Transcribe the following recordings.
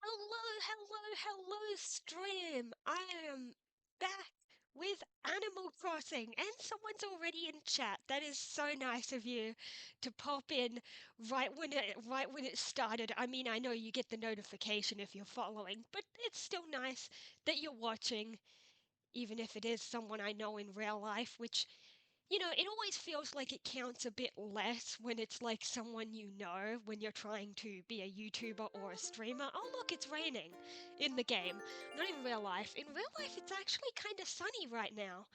Hello, stream. I am back with Animal Crossing, and someone's already in chat. That is so nice of you to pop in right when it started. I mean, I know you get the notification if you're following, but it's still nice that you're watching, even if it is someone I know in real life, which it always feels like it counts a bit less when it's like someone you know when you're trying to be a YouTuber or a streamer. Oh, look, it's raining in the game, not in real life. In real life, it's actually kind of sunny right now.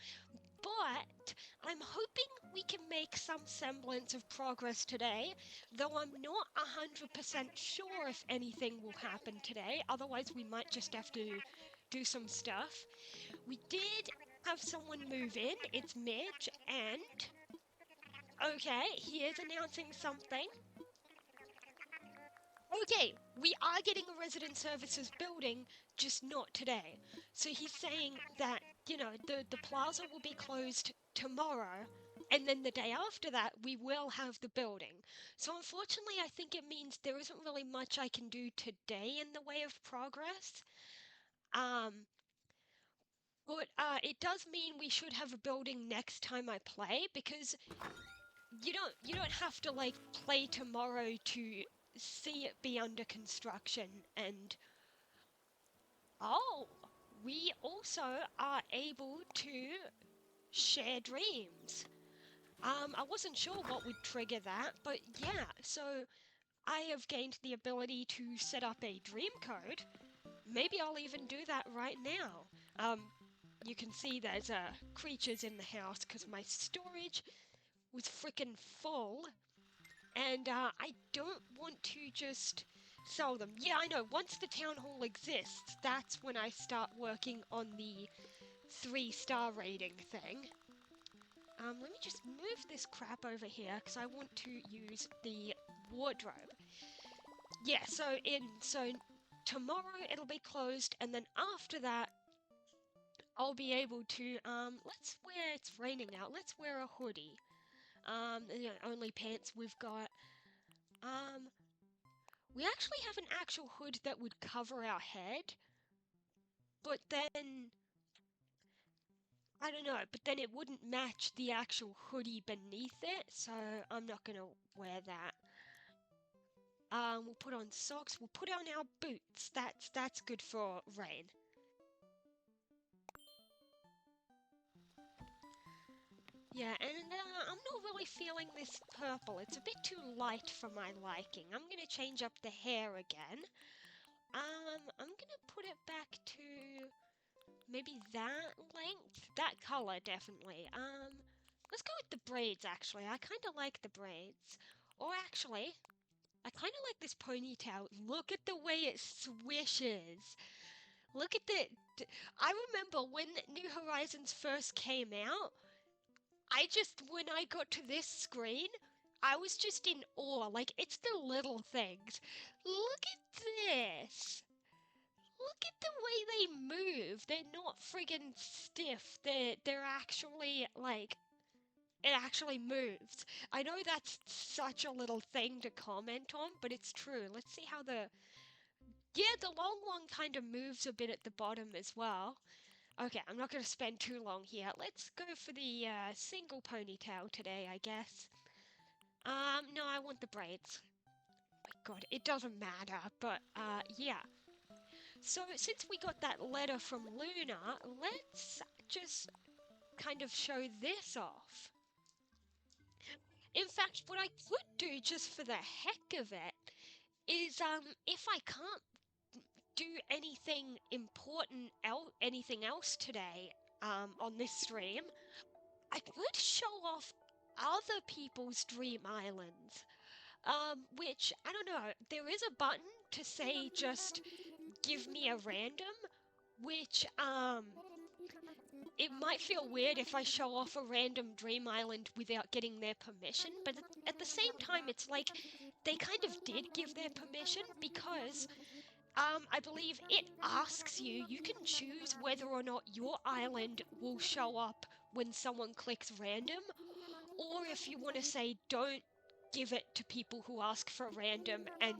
But I'm hoping we can make some semblance of progress today, though I'm not 100% sure if anything will happen today. Otherwise, we might just have to do some stuff. We did have someone move in. It's Midge, and okay, he is announcing something. Okay, we are getting a resident services building, just not today. So he's saying that, the plaza will be closed tomorrow, and then the day after that, we will have the building. So unfortunately, I think it means there isn't really much I can do today in the way of progress. Um, but it does mean we should have a building next time I play, because you don't have to like play tomorrow to see it be under construction. And oh, we also are able to share dreams. I wasn't sure what would trigger that, but yeah, so I have gained the ability to set up a dream code. Maybe I'll even do that right now. You can see there's creatures in the house because my storage was freaking full. And I don't want to just sell them. Yeah, I know, once the town hall exists, that's when I start working on the 3-star rating thing. Let me just move this crap over here, because I want to use the wardrobe. Yeah, so tomorrow it'll be closed, and then after that, I'll be able to, let's wear, it's raining now, let's wear a hoodie. Only pants we've got. Um, We actually have an actual hood that would cover our head, but then I don't know, but then it wouldn't match the actual hoodie beneath it, so I'm not gonna wear that. We'll put on socks, we'll put on our boots. That's good for rain. Yeah, and I'm not really feeling this purple. It's a bit too light for my liking. I'm gonna change up the hair again. I'm gonna put it back to maybe that length? That color, definitely. Let's go with the braids, actually. I kind of like the braids. Or actually, I kind of like this ponytail. Look at the way it swishes. Look at the... I remember when New Horizons first came out, when I got to this screen, I was just in awe. Like, it's the little things. Look at this. Look at the way they move. They're not friggin' stiff. They're actually like it actually moves. I know that's such a little thing to comment on, but it's true. Let's see how the long one kind of moves a bit at the bottom as well. Okay, I'm not going to spend too long here. Let's go for the single ponytail today, I guess. No, I want the braids. My God, it doesn't matter, but yeah. So, since we got that letter from Luna, let's just kind of show this off. In fact, what I could do just for the heck of it is, if I can't do anything important, anything else today, on this stream, I could show off other people's dream islands. Which, I don't know, there is a button to say just give me a random, which, it might feel weird if I show off a random dream island without getting their permission, but at the same time, it's like they kind of did give their permission because I believe it asks you, you can choose whether or not your island will show up when someone clicks random, or if you want to say don't give it to people who ask for random and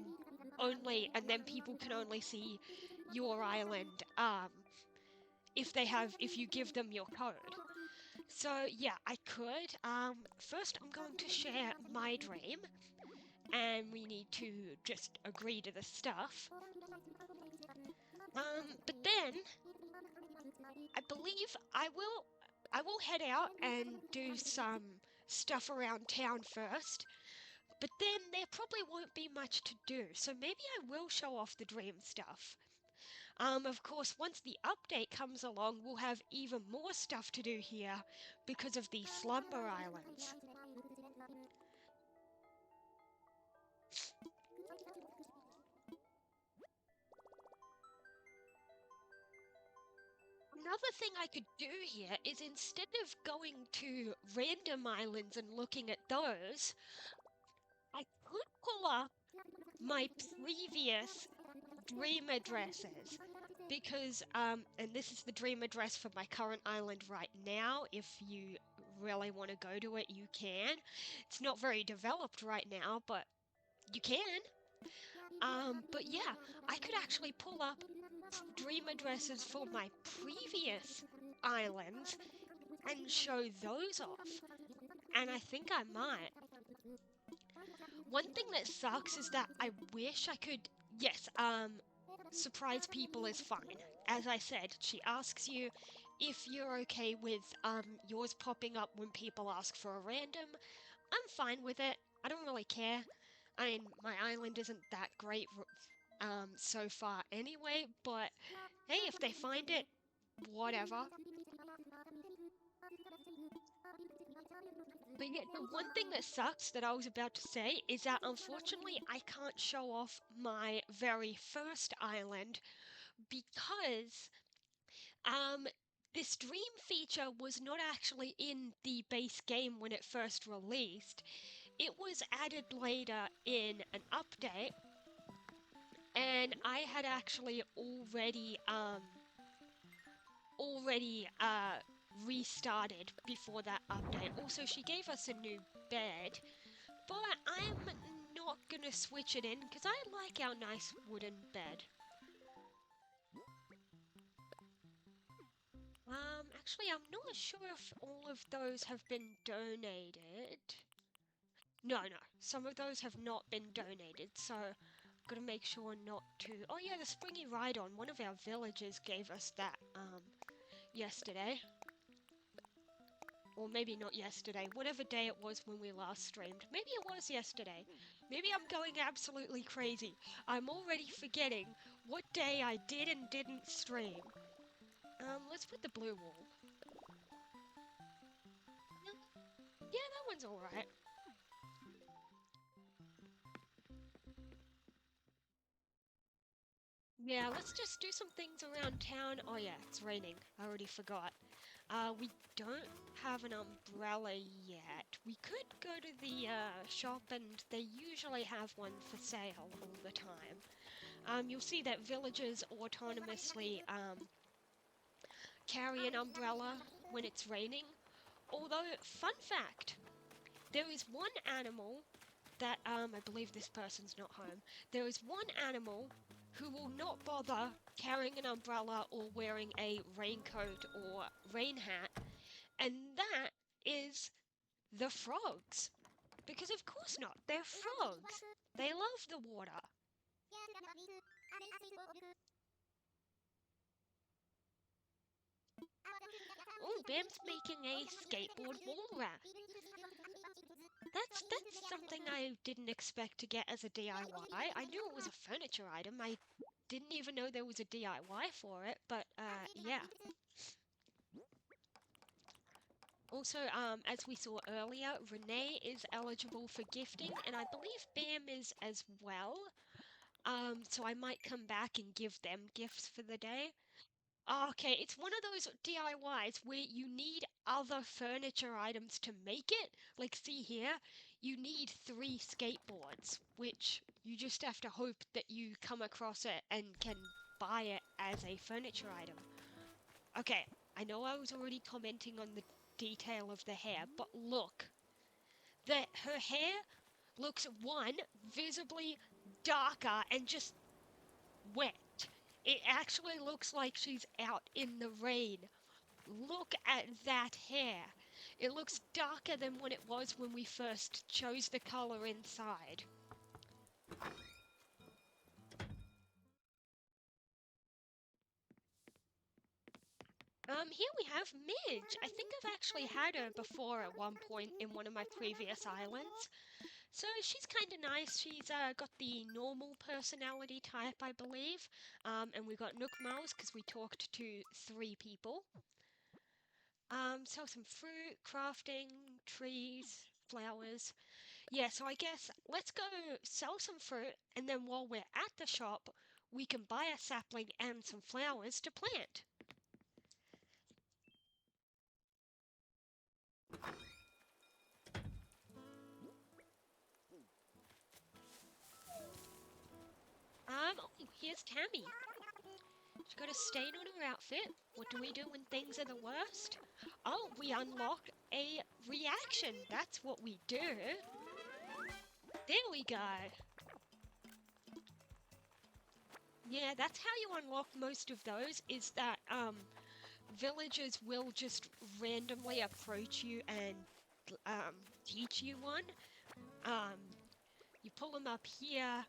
only, and then people can only see your island, if you give them your code. So yeah, I could. First I'm going to share my dream, and we need to just agree to the stuff. But then I believe I will head out and do some stuff around town first. But then there probably won't be much to do, so maybe I will show off the dream stuff. Of course, once the update comes along, we'll have even more stuff to do here because of the Slumber Islands. Another thing I could do here is instead of going to random islands and looking at those, I could pull up my previous dream addresses because and this is the dream address for my current island right now. If you really want to go to it, you can. It's not very developed right now, but you can. But yeah, I could actually pull up dream addresses for my previous islands and show those off, and I think I might. One thing that sucks is that I wish I could, yes, surprise people is fine. As I said, she asks you if you're okay with yours popping up when people ask for a random. I'm fine with it. I don't really care. I mean, my island isn't that great so far anyway, but hey, if they find it, whatever. But yeah, the one thing that sucks that I was about to say is that unfortunately I can't show off my very first island because um this dream feature was not actually in the base game when it first released. It was added later in an update, and I had actually already restarted before that update. Also, she gave us a new bed, but I'm not gonna switch it in because I like our nice wooden bed. Actually, I'm not sure if all of those have been donated. No, no, some of those have not been donated, so gotta make sure not to. Oh yeah, the Springy Ride-On, one of our villagers gave us that, yesterday. Or maybe not yesterday, whatever day it was when we last streamed. Maybe it was yesterday. Maybe I'm going absolutely crazy. I'm already forgetting what day I did and didn't stream. Let's put the blue wall. Yeah, that one's alright. Yeah, let's just do some things around town. Oh yeah, it's raining. I already forgot. We don't have an umbrella yet. We could go to the shop and they usually have one for sale all the time. You'll see that villagers autonomously carry an umbrella when it's raining. Although, fun fact, there is one animal that, I believe this person's not home. There is one animal who will not bother carrying an umbrella or wearing a raincoat or rain hat, and that is the frogs. Because of course not, they're frogs. They love the water. Oh, Bam's making a skateboard wall rack. That's something I didn't expect to get as a DIY. I knew it was a furniture item. I didn't even know there was a DIY for it, but yeah. Also, as we saw earlier, Renee is eligible for gifting, and I believe Bam is as well. So I might come back and give them gifts for the day. Okay, it's one of those DIYs where you need other furniture items to make it. Like, see here, you need 3 skateboards, which you just have to hope that you come across it and can buy it as a furniture item. Okay, I know I was already commenting on the detail of the hair, but look. Her hair looks, one, visibly darker and just wet. It actually looks like she's out in the rain. Look at that hair. It looks darker than what it was when we first chose the color inside. Here we have Midge. I think I've actually had her before at one point in one of my previous islands. So she's kind of nice. She's got the normal personality type, I believe. And we got Nook Mouse because we talked to 3 people. Sell some fruit, crafting, trees, flowers. Yeah, so I guess let's go sell some fruit, and then while we're at the shop, we can buy a sapling and some flowers to plant. Oh, here's Tammy. She's got a stain on her outfit. What do we do when things are the worst? Oh, we unlock a reaction. That's what we do. There we go. Yeah, that's how you unlock most of those, is that, villagers will just randomly approach you and, teach you one. Um, you pull them up here.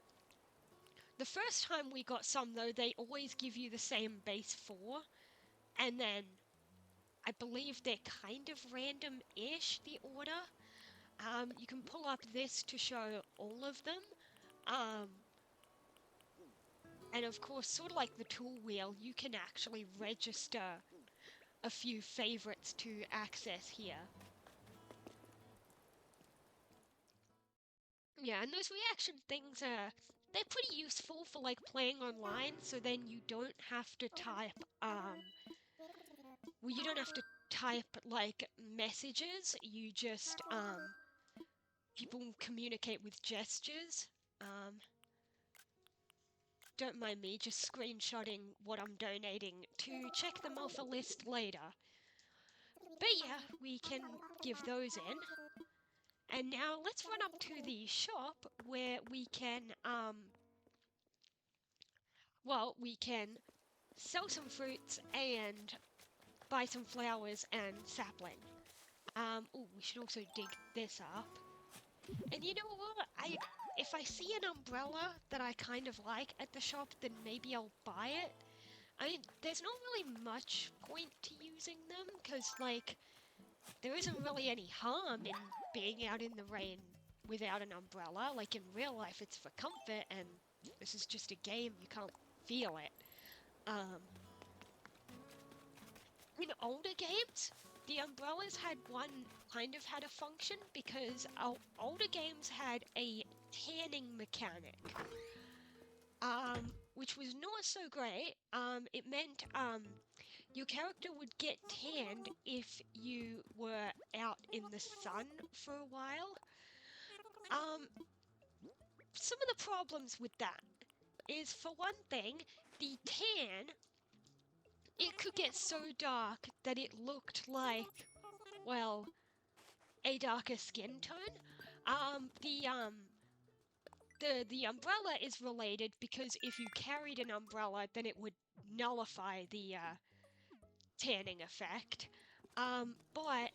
The first time we got some, though, they always give you the same base 4, and then I believe they're kind of random-ish, the order. You can pull up this to show all of them. And of course, sort of like the tool wheel, you can actually register a few favorites to access here. Yeah, and those reaction things they're pretty useful for like playing online, so then you don't have to type well, you don't have to type like messages. You just people communicate with gestures. Don't mind me just screenshotting what I'm donating to check them off a list later. But yeah, we can give those in. And now let's run up to the shop where we can, well, we can sell some fruits and buy some flowers and sapling. Oh, we should also dig this up. And you know what? If I see an umbrella that I kind of like at the shop, then maybe I'll buy it. I mean, there's not really much point to using them, because, like, there isn't really any harm in being out in the rain without an umbrella. Like, in real life, it's for comfort, and this is just a game, you can't feel it. In older games, the umbrellas had had a function, because older games had a tanning mechanic, which was not so great. It meant your character would get tanned if you were out in the sun for a while. Some of the problems with that is, for one thing, the tan, it could get so dark that it looked like, well, a darker skin tone. The umbrella is related because if you carried an umbrella, then it would nullify the tanning effect. But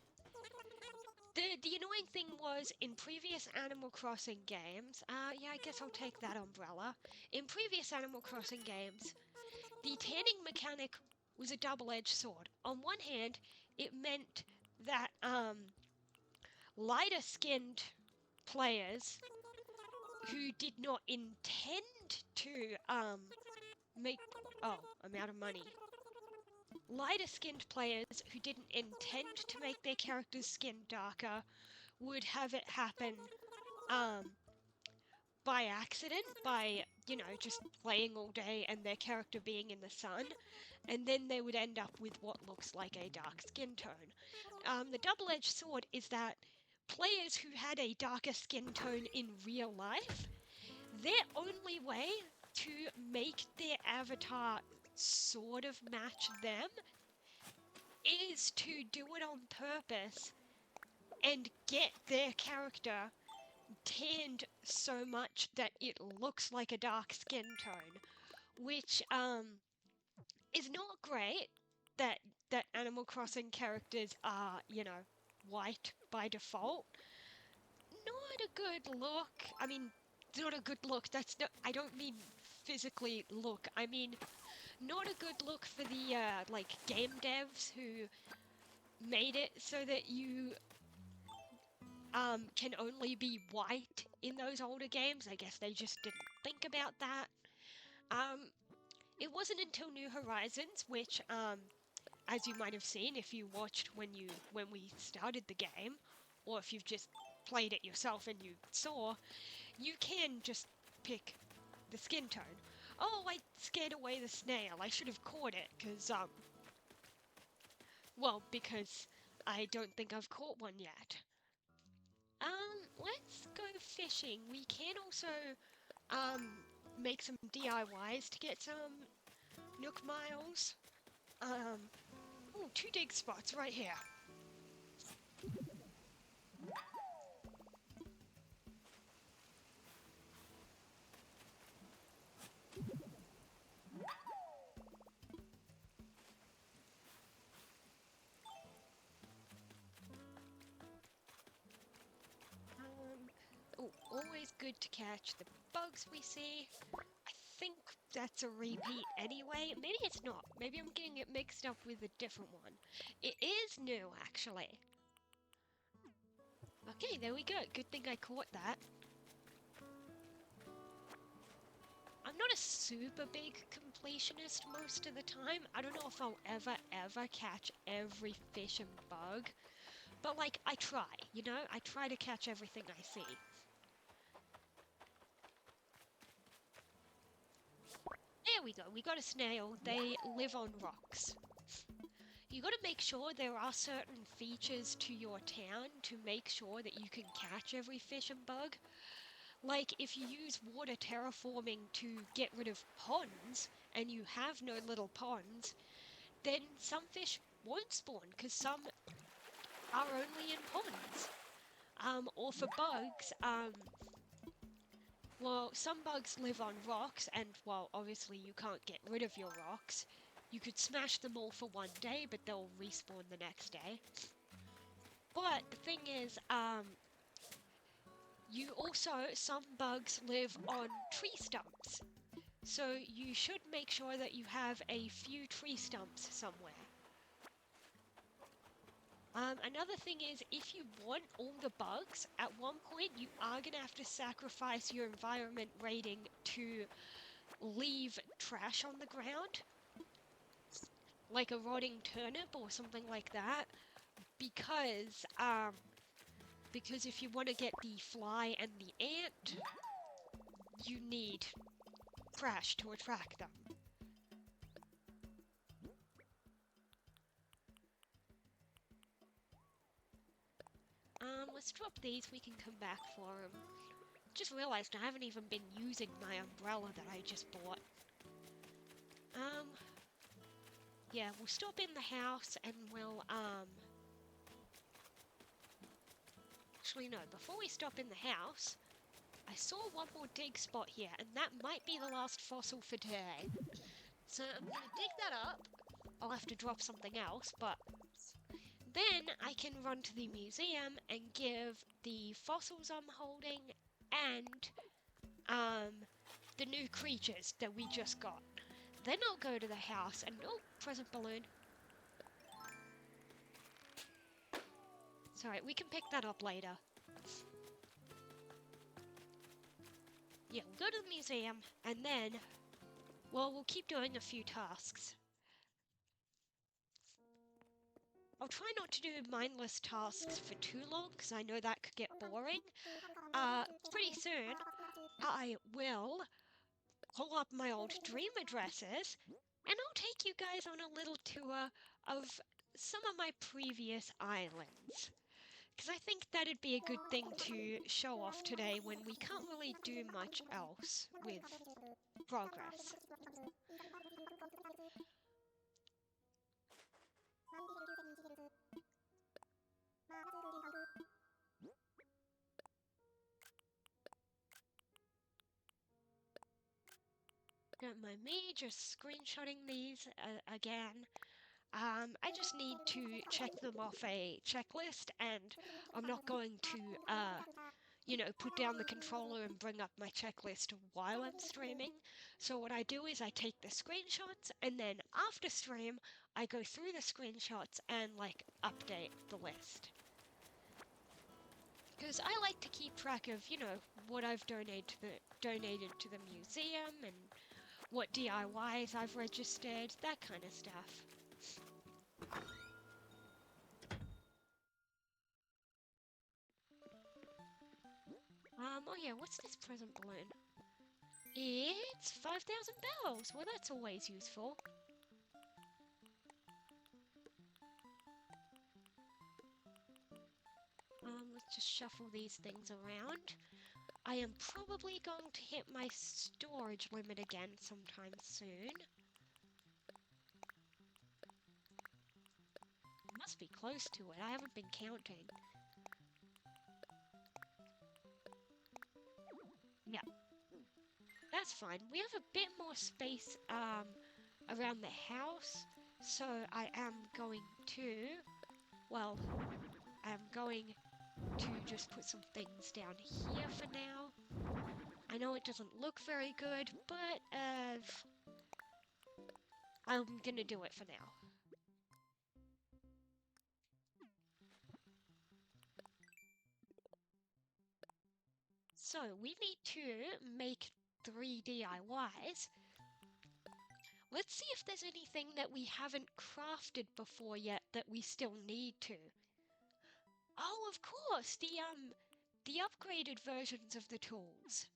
the annoying thing was, in previous Animal Crossing games, yeah, I guess I'll take that umbrella. In previous Animal Crossing games, the tanning mechanic was a double-edged sword. On one hand, it meant that lighter-skinned players who did not intend to make... Oh, I'm out of money. Lighter-skinned players who didn't intend to make their character's skin darker would have it happen by accident, by, you know, just playing all day and their character being in the sun, and then they would end up with what looks like a dark skin tone. The double-edged sword is that players who had a darker skin tone in real life, their only way to make their avatar sort of match them is to do it on purpose and get their character tanned so much that it looks like a dark skin tone, which is not great that Animal Crossing characters are, white by default. Not a good look. I mean, not a good look. That's not, I don't mean physically look. I mean, not a good look for the like game devs who made it so that you can only be white in those older games. I guess they just didn't think about that. Um, it wasn't until New Horizons, which as you might have seen if you watched when we started the game, or if you've just played it yourself and you saw, you can just pick the skin tone. Oh, I scared away the snail. I should have caught it, because I don't think I've caught one yet. Let's go fishing. We can also, um, make some DIYs to get some Nook Miles. Oh, 2 dig spots right here. Oh, always good to catch the bugs we see. I think that's a repeat anyway. Maybe it's not. Maybe I'm getting it mixed up with a different one. It is new, actually. Okay, there we go. Good thing I caught that. I'm not a super big completionist most of the time. I don't know if I'll ever catch every fish and bug. But, like, I try, I try to catch everything I see. There we go, we got a snail. They live on rocks. You gotta make sure there are certain features to your town to make sure that you can catch every fish and bug. Like, if you use water terraforming to get rid of ponds, and you have no little ponds, then some fish won't spawn, because some are only in ponds. Or for bugs, well, some bugs live on rocks, and while obviously you can't get rid of your rocks, you could smash them all for one day, but they'll respawn the next day. But the thing is, some bugs live on tree stumps. So you should make sure that you have a few tree stumps somewhere. Another thing is, if you want all the bugs, at one point you are going to have to sacrifice your environment rating to leave trash on the ground. Like a rotting turnip or something like that. Because if you want to get the fly and the ant, you need trash to attract them. Let's drop these, we can come back for them. Just realized I haven't even been using my umbrella that I just bought. Yeah, we'll stop in the house and we'll, actually no, before we stop in the house, I saw one more dig spot here, and that might be the last fossil for today. So I'm gonna dig that up. I'll have to drop something else, but then I can run to the museum and give the fossils I'm holding and the new creatures that we just got. Then I'll go to the house and present balloon. It's alright, we can pick that up later. Yeah, we'll go to the museum and then, well, we'll keep doing a few tasks. I'll try not to do mindless tasks for too long, because I know that could get boring. Pretty soon, I will pull up my old dream addresses, and I'll take you guys on a little tour of some of my previous islands. Because I think that'd be a good thing to show off today when we can't really do much else with progress. don't mind me just screenshotting these again. I just need to check them off a checklist, and I'm not going to, put down the controller and bring up my checklist while I'm streaming. So what I do is I take the screenshots, and then after stream, I go through the screenshots and, update the list. Because I like to keep track of, what I've donated to the museum and what DIYs I've registered, that kind of stuff. Oh yeah, what's this present balloon? It's 5,000 bells! Well, that's always useful. Let's just shuffle these things around. I am probably going to hit my storage limit again sometime soon. Must be close to it, I haven't been counting. Yeah. That's fine. We have a bit more space around the house, so I am going to, well, I'm going to just put some things down here for now. I know it doesn't look very good, but I'm gonna do it for now. So we need to make 3 DIYs. Let's see if there's anything that we haven't crafted before yet that we still need to. Oh, of course, the upgraded versions of the tools.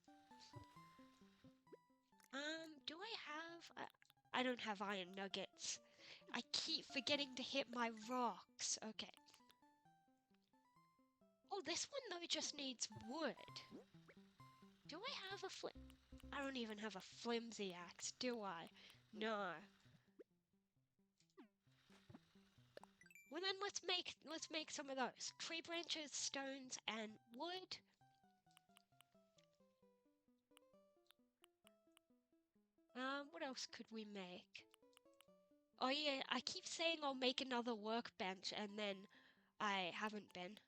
Do I have... I don't have iron nuggets. I keep forgetting to hit my rocks. Okay. Oh, this one though just needs wood. Do I have a I don't even have a flimsy axe, do I? No. Well then let's make some of those. Tree branches, stones, and wood. What else could we make? Oh yeah, I keep saying I'll make another workbench and then I haven't been.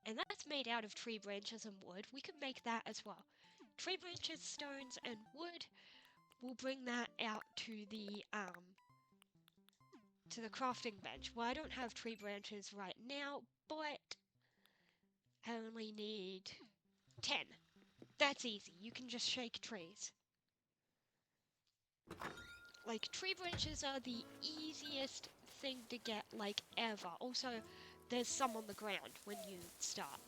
And that's made out of tree branches and wood. We could make that as well. Tree branches, stones, and wood. We'll bring that out to the crafting bench. Well, I don't have tree branches right now, but I only need 10. That's easy. You can just shake trees. Like, tree branches are the easiest thing to get, ever. Also, there's some on the ground when you start.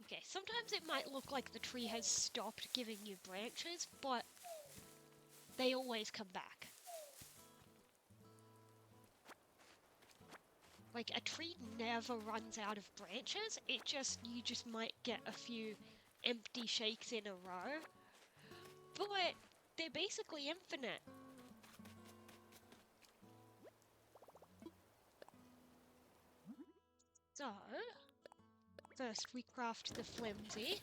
Okay, sometimes it might look like the tree has stopped giving you branches, but they always come back. Like, a tree never runs out of branches, you just might get a few empty shakes in a row. But they're basically infinite. So, first we craft the flimsy.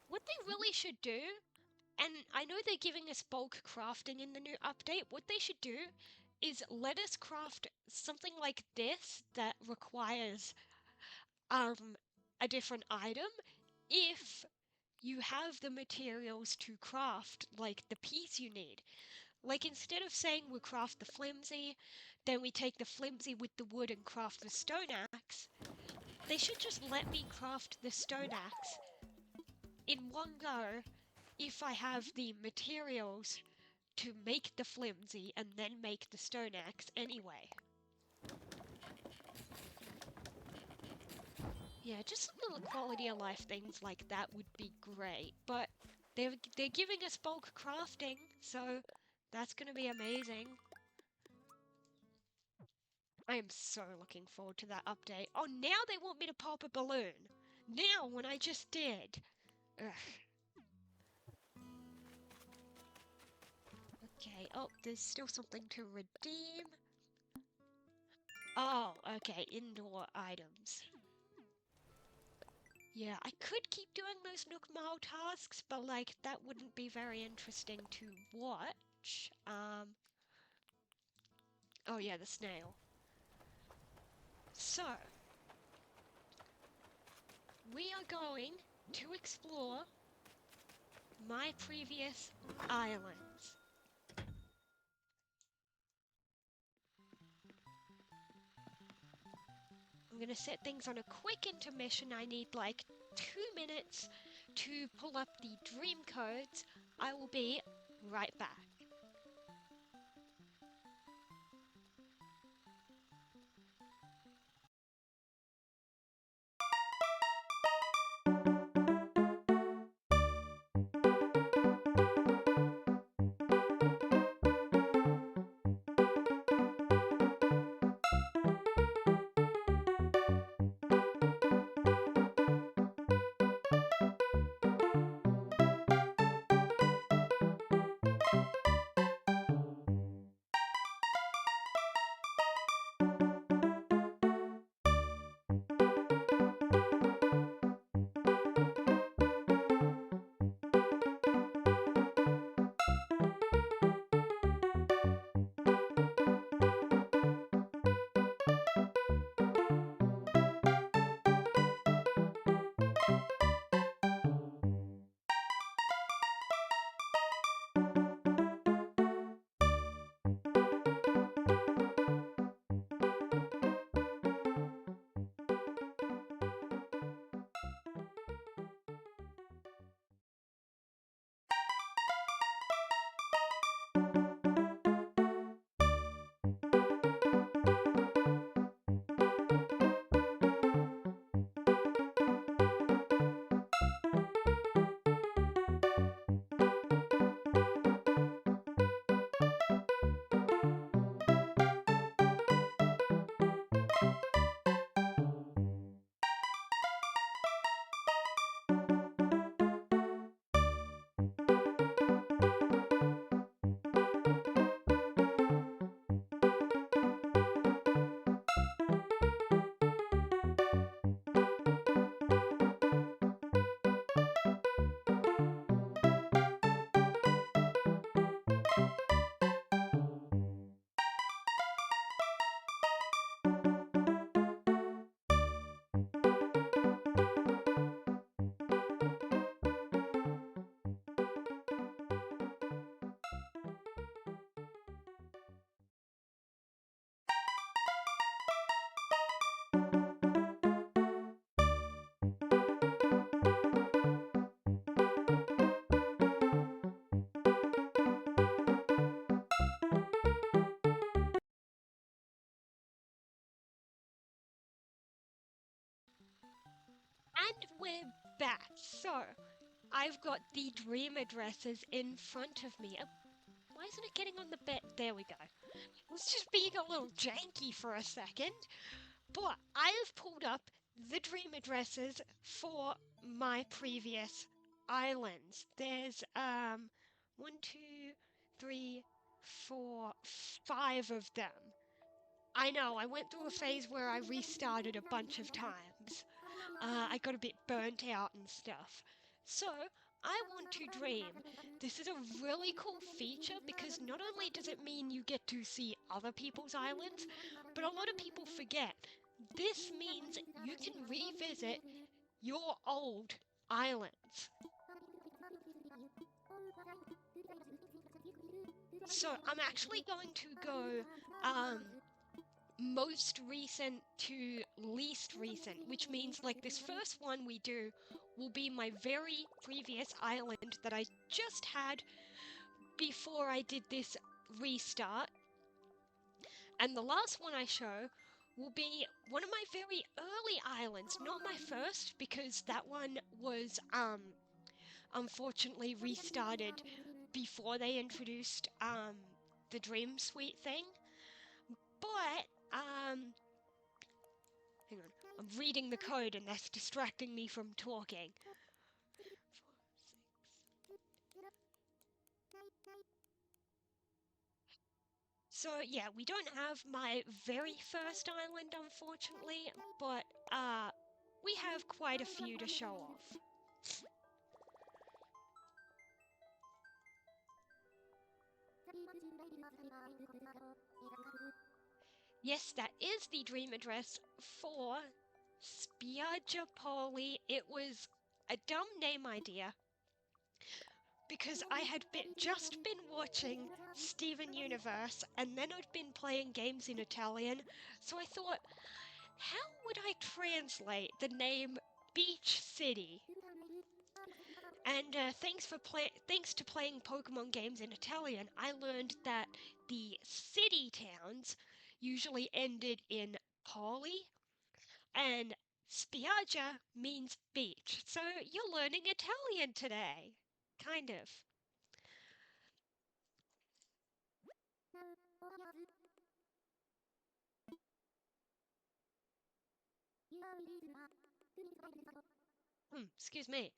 What they really should do, and I know they're giving us bulk crafting in the new update, what they should do is let us craft something like this that requires a different item if you have the materials to craft, the piece you need. Like, instead of saying we craft the flimsy, then we take the flimsy with the wood and craft the stone axe, they should just let me craft the stone axe in one go if I have the materials to make the flimsy and then make the stone axe anyway. Yeah, just some little quality of life things like that would be great, but they're giving us bulk crafting, so that's gonna be amazing. I am so looking forward to that update. Oh, now they want me to pop a balloon. Now, when I just did. Ugh. Okay, oh, there's still something to redeem. Oh, okay, indoor items. Yeah, I could keep doing those Nook Mile tasks, but like that wouldn't be very interesting to watch. Oh yeah, the snail. So, we are going to explore my previous islands. I'm gonna set things on a quick intermission. I need like 2 minutes to pull up the dream codes. I will be right back. And we're back. So, I've got the dream addresses in front of me. Why isn't it getting on the bed? There we go. It was just being a little janky for a second. But I have pulled up the dream addresses for my previous islands. There's one, two, three, four, five of them. I know, I went through a phase where I restarted a bunch of times. I got a bit burnt out and stuff. So, I want to dream. This is a really cool feature because not only does it mean you get to see other people's islands, but a lot of people forget. This means you can revisit your old islands. So, I'm actually going to go most recent to least recent, which means like this first one we do will be my very previous island that I just had before I did this restart. And the last one I show will be one of my very early islands, not my first, because that one was unfortunately restarted before they introduced the Dream Suite thing. But hang on. I'm reading the code and that's distracting me from talking. So yeah, we don't have my very first island, unfortunately, but we have quite a few to show off. Yes, that is the dream address for Spiaggiapoli. It was a dumb name idea because I had just been watching Steven Universe and then I'd been playing games in Italian, so I thought, how would I translate the name Beach City? And thanks to playing Pokemon games in Italian, I learned that the city towns usually ended in Poli, and spiaggia means beach. So you're learning Italian today. Kind of. Excuse me.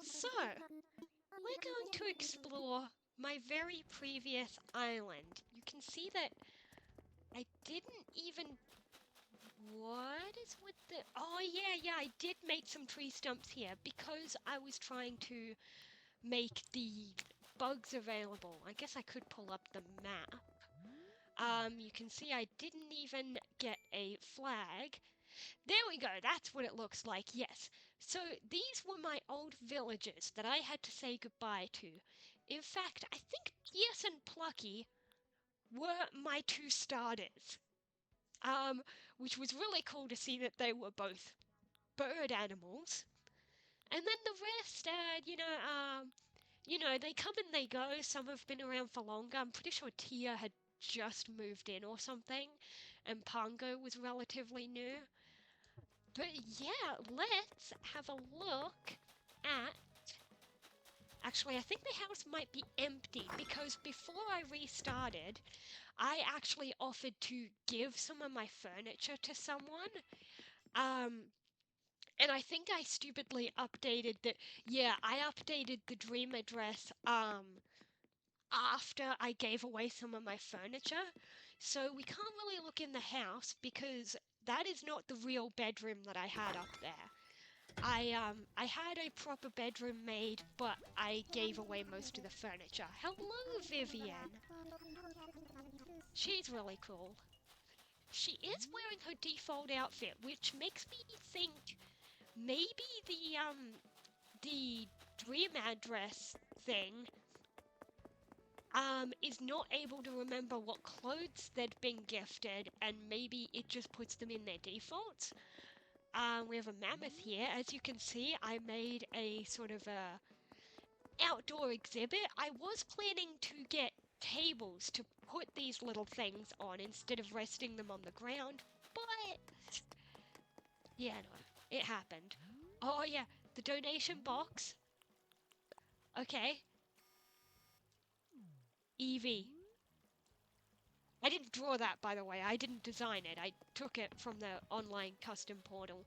So, we're going to explore my very previous island. You can see that I didn't even... What is with the... Oh, yeah, I did make some tree stumps here because I was trying to make the bugs available. I guess I could pull up the map. You can see I didn't even get a flag. There we go, that's what it looks like, yes. So these were my old villages that I had to say goodbye to. In fact, I think Gears and Plucky were my two starters. Which was really cool to see that they were both bird animals. And then the rest, they come and they go. Some have been around for longer. I'm pretty sure Tia had just moved in or something, and Pongo was relatively new. But yeah, let's have a look at... Actually, I think the house might be empty because before I restarted, I actually offered to give some of my furniture to someone. And I think I stupidly updated the... Yeah, I updated the dream address, after I gave away some of my furniture. So we can't really look in the house because that is not the real bedroom that I had up there. I had a proper bedroom made, but I gave away most of the furniture. Hello, Vivian. She's really cool. She is wearing her default outfit, which makes me think maybe the dream address thing is not able to remember what clothes they'd been gifted, and maybe it just puts them in their defaults. We have a mammoth here. As you can see, I made a sort of a outdoor exhibit. I was planning to get tables to put these little things on instead of resting them on the ground, but yeah, no, it happened. Oh yeah, the donation box. Okay. Eevee. I didn't draw that, by the way. I didn't design it. I took it from the online custom portal.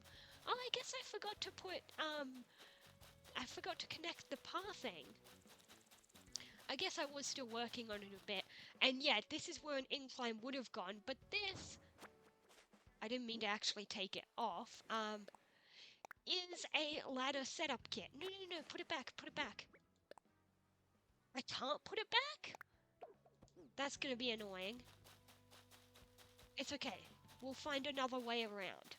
Oh, I guess I forgot to put, I forgot to connect the pathing. I guess I was still working on it a bit. And yeah, this is where an incline would have gone, but this... I didn't mean to actually take it off. Is a ladder setup kit. No, put it back, put it back. I can't put it back? That's gonna be annoying. It's okay. We'll find another way around.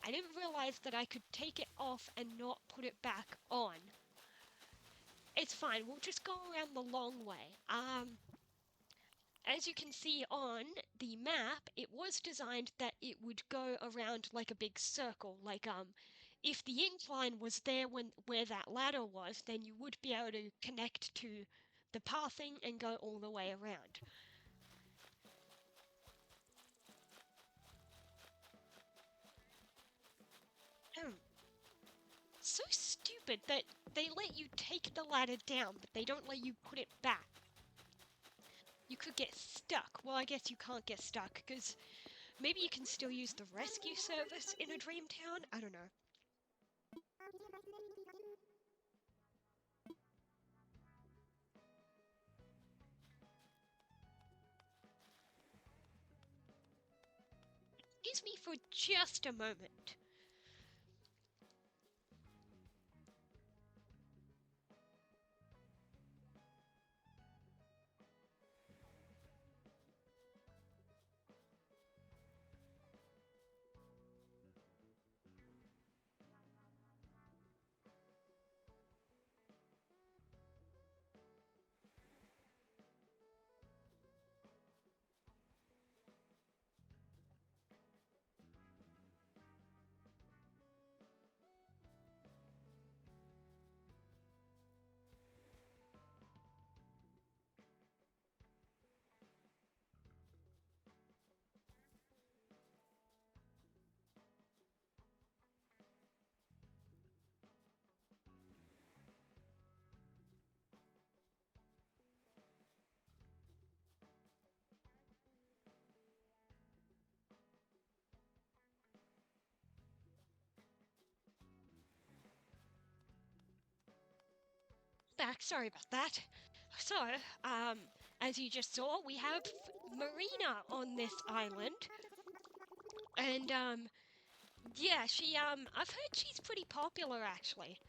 I didn't realize that I could take it off and not put it back on. It's fine, we'll just go around the long way. As you can see on the map, it was designed that it would go around like a big circle. Like, if the incline was there where that ladder was, then you would be able to connect to the pathing and go all the way around. So stupid that they let you take the ladder down, but they don't let you put it back. You could get stuck. Well, I guess you can't get stuck, because maybe you can still use the rescue service in a dream town? I don't know. for just a moment. Back, sorry about that. So, um, as you just saw, we have Marina on this island, and yeah, I've heard she's pretty popular actually.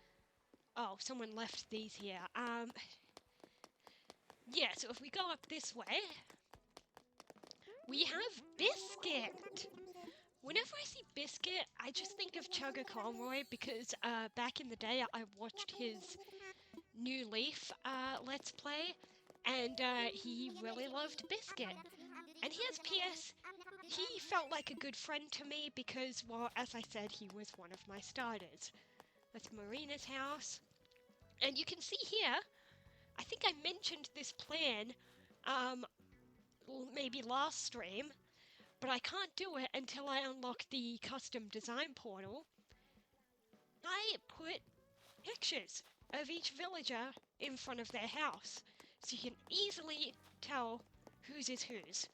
Oh, someone left these here. Yeah, so if we go up this way, we have Biscuit. Whenever I see Biscuit, I just think of Chugga Conroy because back in the day I watched his New Leaf Let's Play, and he really loved Biscuit. And here's P.S. He felt like a good friend to me because, well, as I said, he was one of my starters. That's Marina's house. And you can see here, I think I mentioned this plan maybe last stream, but I can't do it until I unlock the custom design portal. I put pictures of each villager in front of their house, so you can easily tell whose is whose.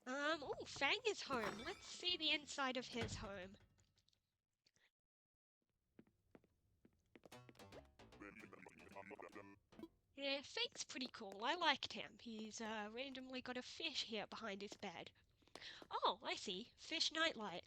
Oh, Fang is home. Let's see the inside of his home. Yeah, Fang's pretty cool. I liked him. He's randomly got a fish here behind his bed. Oh, I see. Fish nightlight.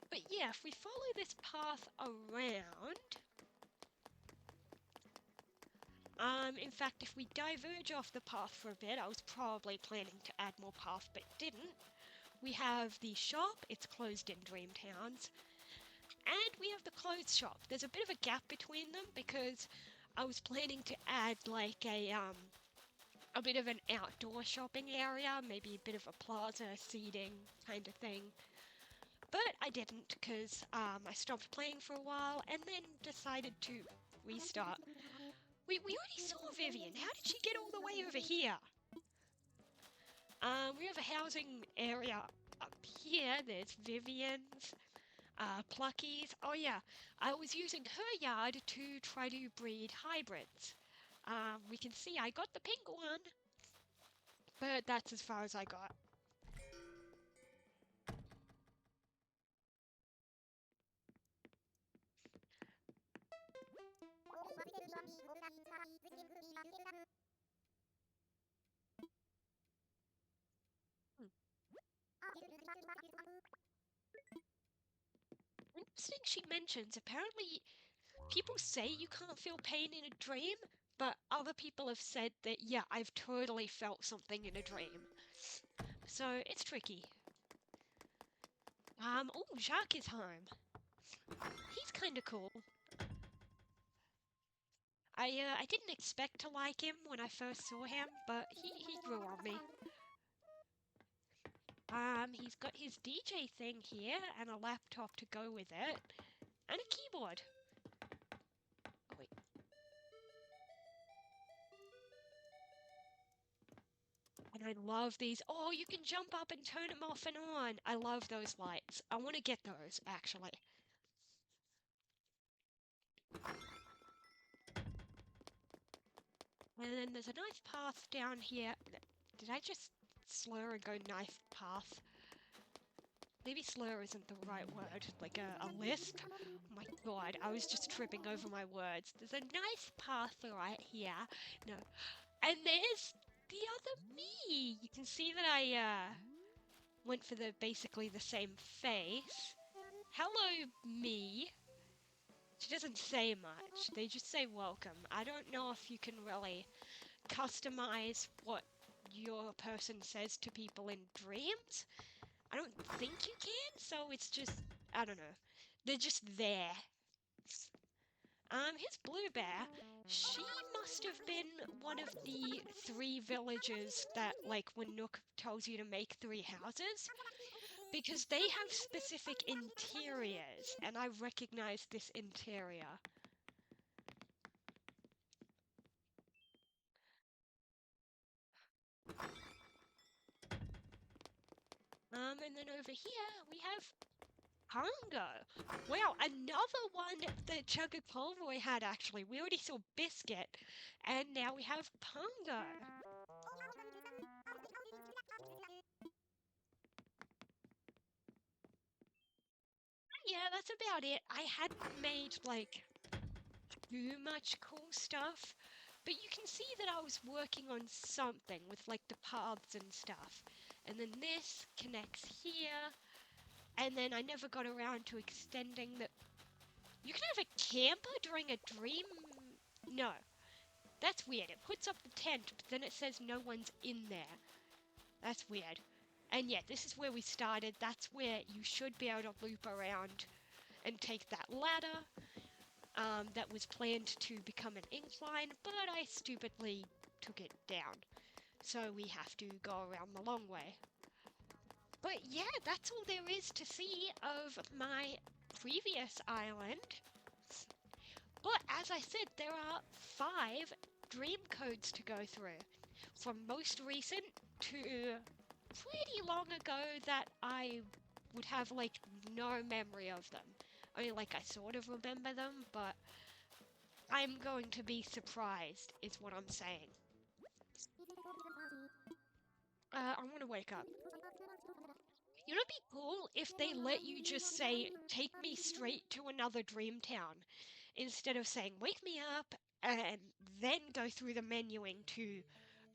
But yeah, if we follow this path around... in fact, if we diverge off the path for a bit, I was probably planning to add more path, but didn't. We have the shop, it's closed in Dreamtowns, and we have the clothes shop. There's a bit of a gap between them because I was planning to add like a bit of an outdoor shopping area, maybe a bit of a plaza seating kind of thing. But I didn't because I stopped playing for a while and then decided to restart. We already saw Vivian. How did she get all the way over here? We have a housing area up here. There's Vivian's, Plucky's. Oh yeah, I was using her yard to try to breed hybrids. We can see I got the pink one, but that's as far as I got. Interesting she mentions, apparently people say you can't feel pain in a dream, but other people have said that, yeah, I've totally felt something in a dream. So, it's tricky. Oh, Jacques is home. He's kinda cool. I didn't expect to like him when I first saw him, but he grew on me. He's got his DJ thing here, and a laptop to go with it, and a keyboard. Oh, wait. And I love these. Oh, you can jump up and turn them off and on. I love those lights. I want to get those, actually. And then there's a nice path down here. Did I just slur and go nice path? Maybe slur isn't the right word, like a lisp? Oh my god, I was just tripping over my words. There's a nice path right here. No. And there's the other me! You can see that I went for basically the same face. Hello, me. She doesn't say much. They just say welcome. I don't know if you can really customize what your person says to people in dreams. I don't think you can, so it's just, I don't know. They're just there. Here's Blue Bear. She must have been one of the 3 villagers that, like, when Nook tells you to make 3 houses, because they have specific interiors, and I recognize this interior. And then over here, we have Pongo. Wow, another one that Chugga Polroy had, actually. We already saw Biscuit, and now we have Pongo. Yeah, that's about it. I hadn't made, like, too much cool stuff, but you can see that I was working on something with, like, the paths and stuff. And then this connects here, and then I never got around to extending the... You can have a camper during a dream? No. That's weird. It puts up the tent, but then it says no one's in there. That's weird. And yeah, this is where we started. That's where you should be able to loop around and take that ladder that was planned to become an incline, but I stupidly took it down. So we have to go around the long way. But yeah, that's all there is to see of my previous island. But as I said, there are 5 dream codes to go through. From most recent to pretty long ago that I would have, like, no memory of them. I mean, like, I sort of remember them, but I'm going to be surprised, is what I'm saying. I want to wake up. You know, it'd be cool if they let you just say, take me straight to another dream town, instead of saying, wake me up, and then go through the menuing to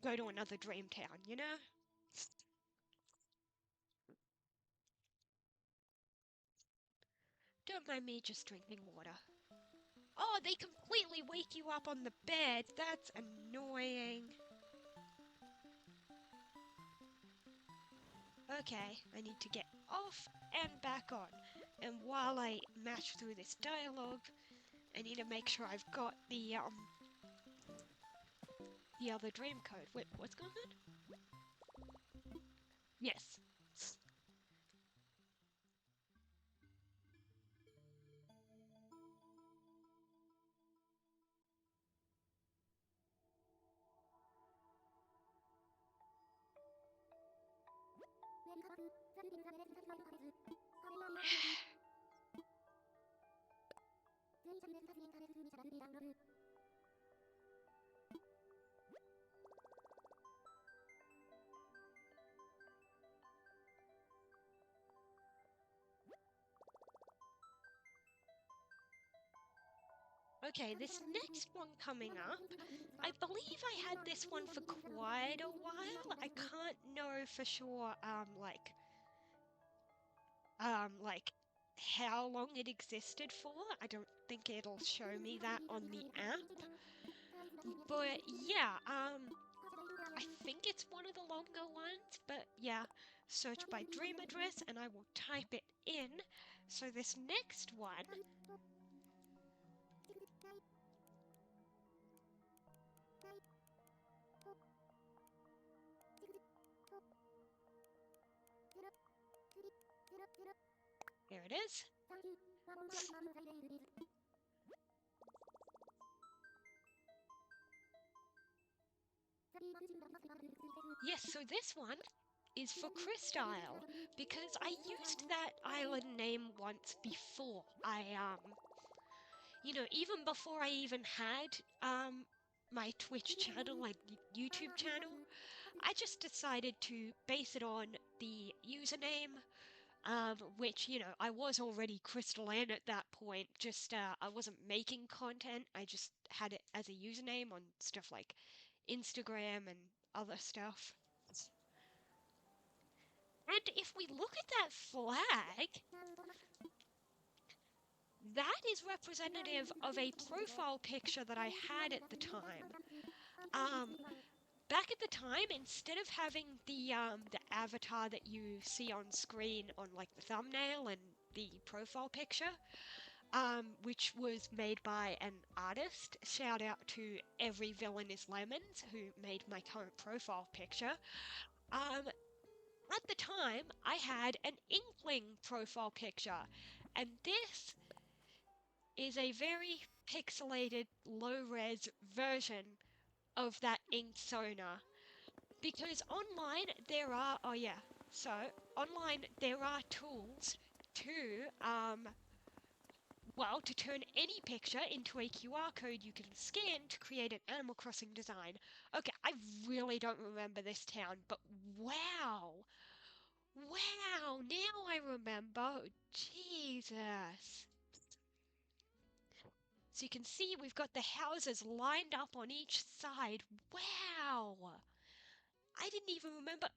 go to another dream town, you know? Don't mind me just drinking water. Oh, they completely wake you up on the bed. That's annoying. Okay, I need to get off and back on. And while I mash through this dialogue, I need to make sure I've got the other dream code. Wait, what's going on? Yes. Okay, this next one coming up, I believe I had this one for quite a while. I can't know for sure, like how long it existed for. I don't think it'll show me that on the app. But yeah, I think it's one of the longer ones, but yeah, search by dream address and I will type it in. So this next one, there it is. Yes, so this one is for Crystile, because I used that island name once before. You know, even before I even had, my Twitch channel and YouTube channel, I just decided to base it on the username, which, I was already Crystal Ann at that point, just I wasn't making content, I just had it as a username on stuff like Instagram and other stuff. And if we look at that flag, that is representative of a profile picture that I had at the time. Um, Back at the time, instead of having the avatar that you see on screen on like the thumbnail and the profile picture, which was made by an artist. Shout out to Every Villain is Lemons, who made my current profile picture. At the time, I had an Inkling profile picture, and this is a very pixelated, low-res version of that inked Sona. Because online there are, oh yeah, so online there are tools to well, to turn any picture into a QR code you can scan to create an Animal Crossing design. Okay, I really don't remember this town, but wow! Wow, now I remember. Jesus. So you can see we've got the houses lined up on each side. Wow! I didn't even remember.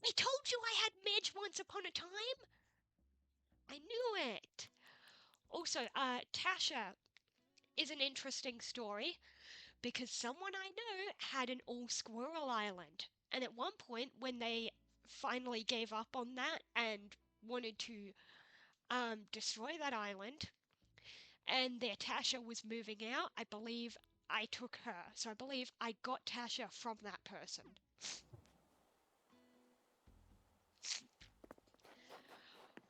I told you I had Midge once upon a time! I knew it! Also, Tasha is an interesting story because someone I know had an all squirrel island. And at one point, when they finally gave up on that and wanted to destroy that island, and their Tasha was moving out, I believe I took her. So I believe I got Tasha from that person.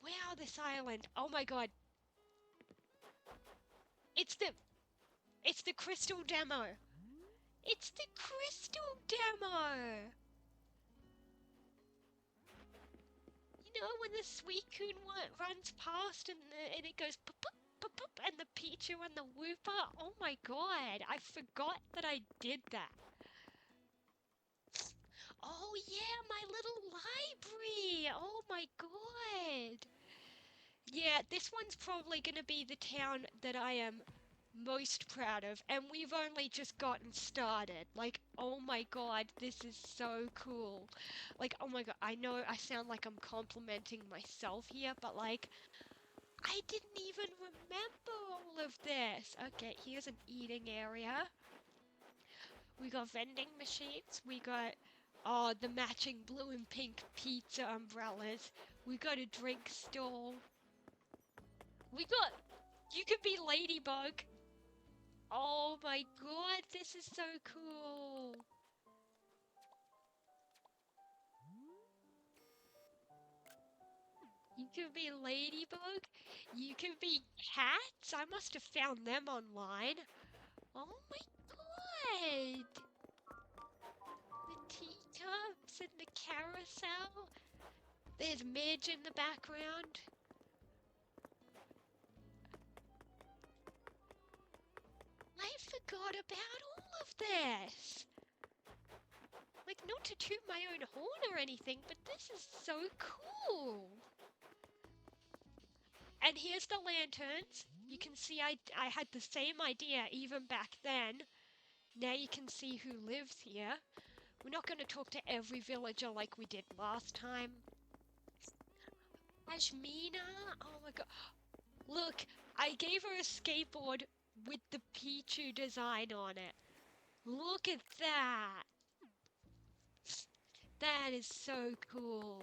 Wow, this island. Oh my god. It's the it's the crystal demo. It's the crystal demo. You know when the Suicune runs past and it goes pop pop pop pop and the Pichu and the Wooper. Oh my god, I forgot that I did that. Oh yeah, my little library. Oh my god. Yeah, this one's probably going to be the town that I am most proud of, and we've only just gotten started. Like, oh my god, this is so cool. Like, oh my god, I know I sound like I'm complimenting myself here, but like, I didn't even remember all of this. Okay, here's an eating area. We got vending machines. We got, oh, the matching blue and pink pizza umbrellas. We got a drink stall. We got, you could be Ladybug. Oh my god, this is so cool. You can be Ladybug. You can be cats. I must have found them online. Oh my god. The teacups and the carousel. There's Midge in the background. I forgot about all of this. Like, not to toot my own horn or anything, but this is so cool. And here's the lanterns. You can see I had the same idea even back then. Now you can see who lives here. We're not going to talk to every villager like we did last time. Ashmina? Oh my god. Look, I gave her a skateboard with the Pichu design on it. Look at that. That is so cool.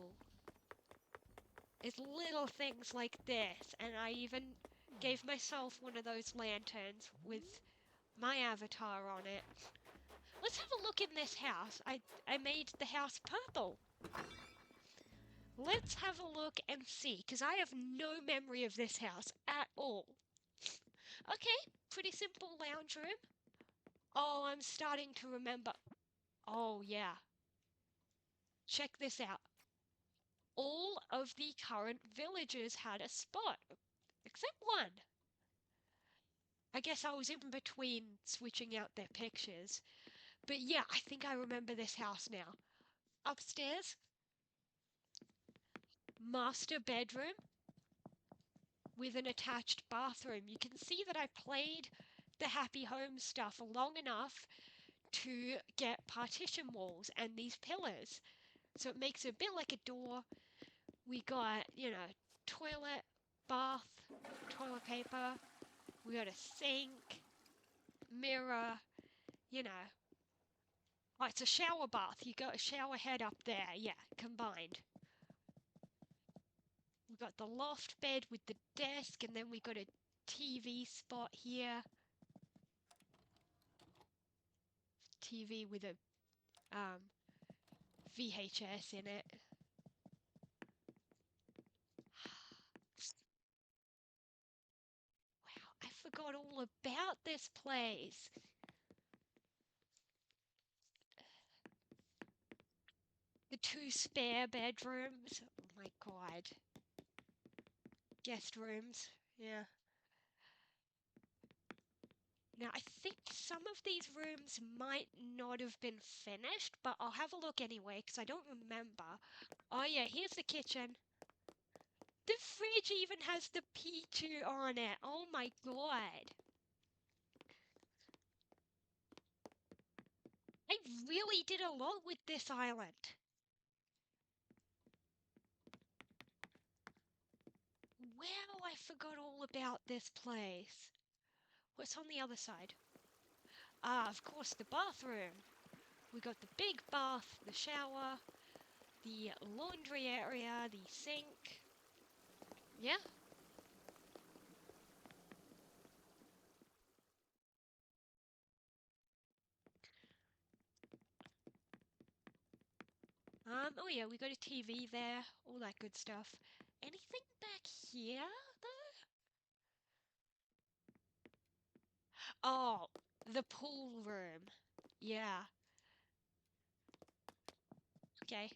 It's little things like this, and I even gave myself one of those lanterns with my avatar on it. Let's have a look in this house. I made the house purple. Let's have a look and see, because I have no memory of this house at all. Okay, pretty simple lounge room. Oh, I'm starting to remember. Oh, yeah. Check this out. All of the current villagers had a spot, except one. I guess I was in between switching out their pictures. But yeah, I think I remember this house now. Upstairs, master bedroom with an attached bathroom. You can see that I played the Happy Home stuff long enough to get partition walls and these pillars. So it makes it a bit like a door. We got, toilet, bath, toilet paper. We got a sink, mirror, you know. Oh, it's a shower bath. You got a shower head up there. Yeah, combined. We got the loft bed with the desk, and then we got a TV spot here. TV with a VHS in it. Wow, I forgot all about this place. The two spare bedrooms. Oh my god. Guest rooms. Yeah. Now, I think some of these rooms might not have been finished, but I'll have a look anyway, because I don't remember. Oh yeah, here's the kitchen. The fridge even has the P2 on it. Oh my god. I really did a lot with this island. Wow, I forgot all about this place. What's on the other side? Ah, of course, the bathroom. We got the big bath, the shower, the laundry area, the sink. Yeah. Oh yeah, we got a TV there, all that good stuff. Anything back here, though? Oh, the pool room. Yeah. Okay.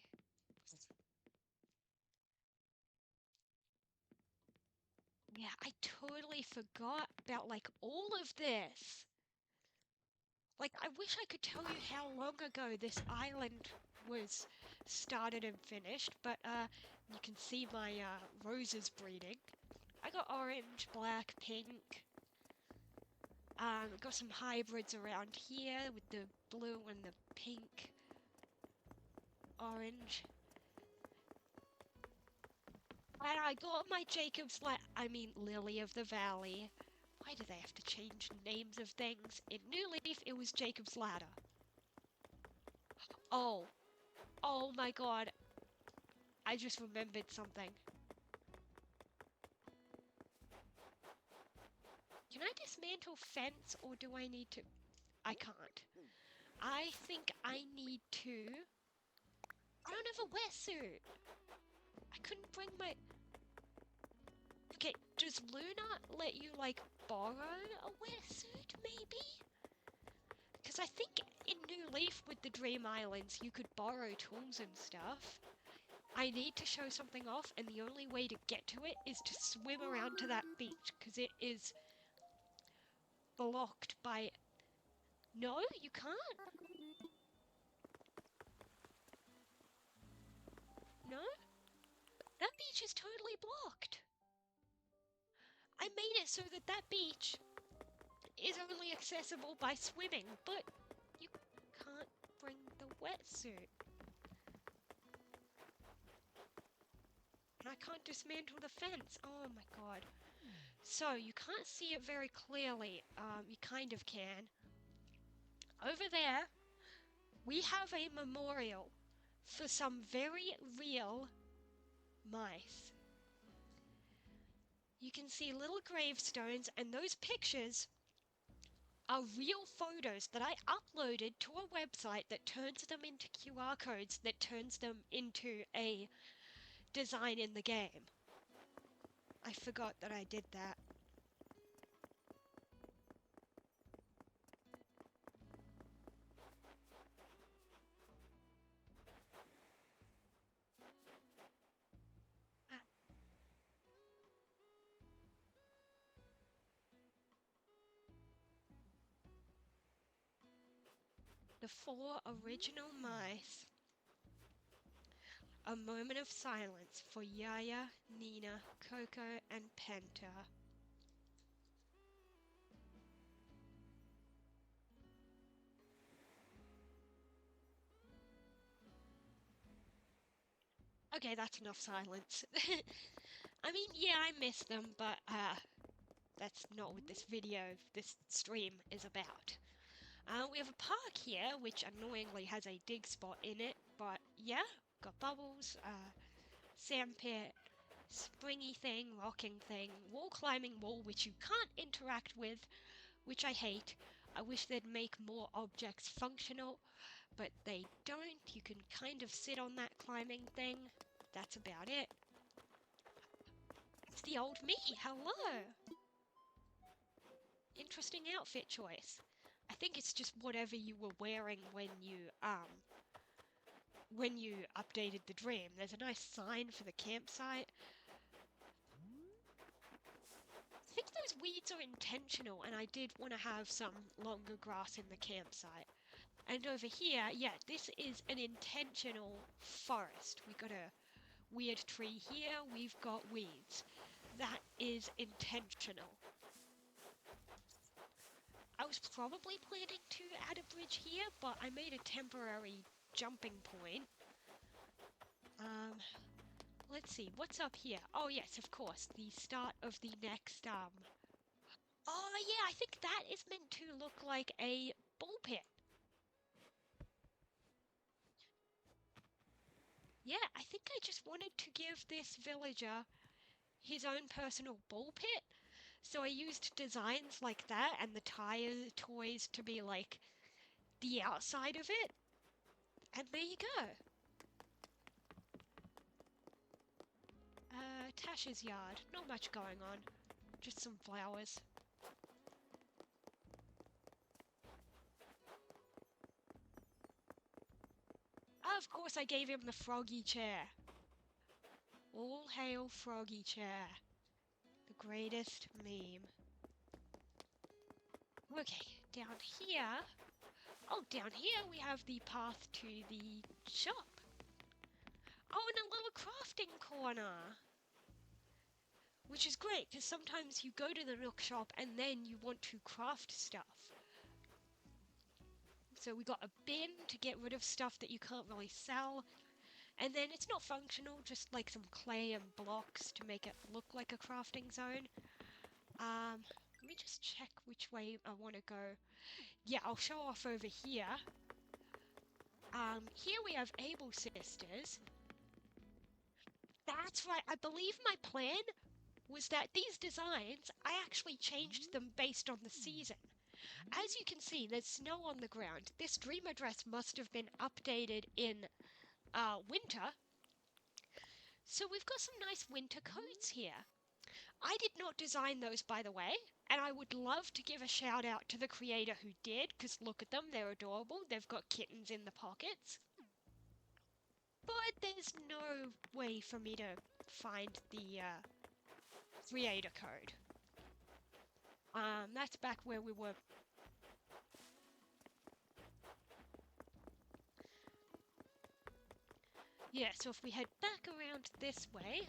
Yeah, I totally forgot about, like, all of this. Like, I wish I could tell you how long ago this island was started and finished, but, you can see my, roses breeding. I got orange, black, pink. Got some hybrids around here with the blue and the pink, orange. And I got my Lily of the Valley. Why do they have to change names of things? In New Leaf, it was Jacob's Ladder. Oh. Oh my god. I just remembered something. Can I dismantle fence or do I need to? I can't. I think I need to. I don't have a wetsuit. I couldn't bring my. Okay, does Luna let you, like, borrow a wetsuit, maybe? Because I think in New Leaf with the Dream Islands, you could borrow tools and stuff. I need to show something off, and the only way to get to it is to swim around to that beach, because it is blocked by... No, you can't? No? That beach is totally blocked. I made it so that that beach is only accessible by swimming, but you can't bring the wetsuit. And I can't dismantle the fence. Oh my god. So, you can't see it very clearly. You kind of can. Over there, we have a memorial for some very real mice. You can see little gravestones, and those pictures are real photos that I uploaded to a website that turns them into QR codes, that turns them into a design in the game. I forgot that I did that. the four original mice. A moment of silence for Yaya, Nina, Coco, and Penta. Okay, that's enough silence. I mean, yeah, I miss them, but that's not what this stream is about. We have a park here, which annoyingly has a dig spot in it, but yeah, got bubbles, sand pit, springy thing, rocking thing, wall climbing wall, which you can't interact with, which I hate. I wish they'd make more objects functional, but they don't. You can kind of sit on that climbing thing. That's about it. It's the old me. Hello. Interesting outfit choice. I think it's just whatever you were wearing when you updated the dream. There's a nice sign for the campsite. I think those weeds are intentional, and I did want to have some longer grass in the campsite. And over here, yeah, this is an intentional forest. We got a weird tree here, we've got weeds. That is intentional. I was probably planning to add a bridge here, but I made a temporary jumping point. Let's see, what's up here? Oh yes, of course, the start of the next, Oh yeah, I think that is meant to look like a ball pit. Yeah, I think I just wanted to give this villager his own personal ball pit. So I used designs like that and the tire toys to be like the outside of it. And there you go. Tash's yard. Not much going on. Just some flowers. Of course I gave him the froggy chair. All hail froggy chair. The greatest meme. Okay, down here. Oh, down here we have the path to the shop. Oh, and a little crafting corner. Which is great, because sometimes you go to the Nook shop and then you want to craft stuff. So we got a bin to get rid of stuff that you can't really sell. And then it's not functional, just like some clay and blocks to make it look like a crafting zone. Let me just check which way I want to go. Yeah, I'll show off over here. Here we have Able Sisters. That's right, I believe my plan was that these designs, I actually changed them based on the season. As you can see, there's snow on the ground. This dream address must have been updated in winter. So we've got some nice winter coats here. I did not design those, by the way, and I would love to give a shout out to the creator who did, because look at them, they're adorable. They've got kittens in the pockets. But there's no way for me to find the creator code. That's back where we were. Yeah, so if we head back around this way,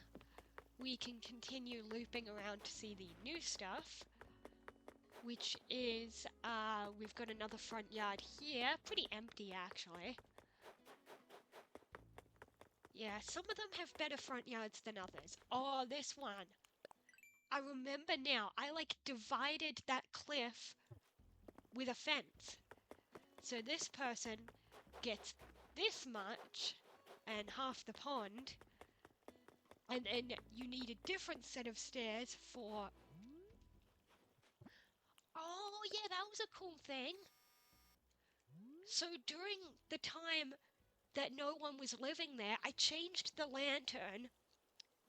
we can continue looping around to see the new stuff, which is, we've got another front yard here. Pretty empty, actually. Yeah, some of them have better front yards than others. Oh, this one. I remember now, I like divided that cliff with a fence. So this person gets this much and half the pond, and then you need a different set of stairs for... Oh yeah, that was a cool thing. So during the time that no one was living there, I changed the lantern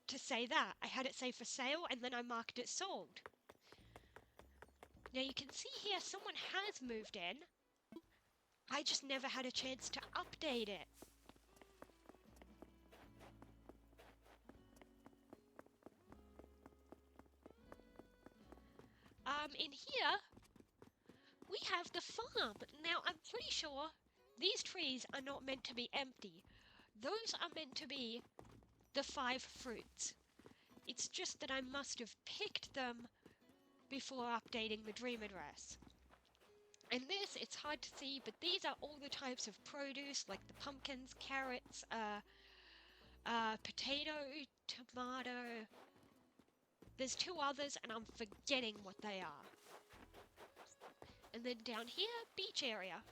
to say that. I had it say for sale, and then I marked it sold. Now you can see here someone has moved in. I just never had a chance to update it. In here, we have the farm. Now, I'm pretty sure these trees are not meant to be empty. Those are meant to be the 5 fruits. It's just that I must have picked them before updating the dream address. And this, it's hard to see, but these are all the types of produce, like the pumpkins, carrots, potato, tomato. There's 2 others, and I'm forgetting what they are. And then down here, beach area.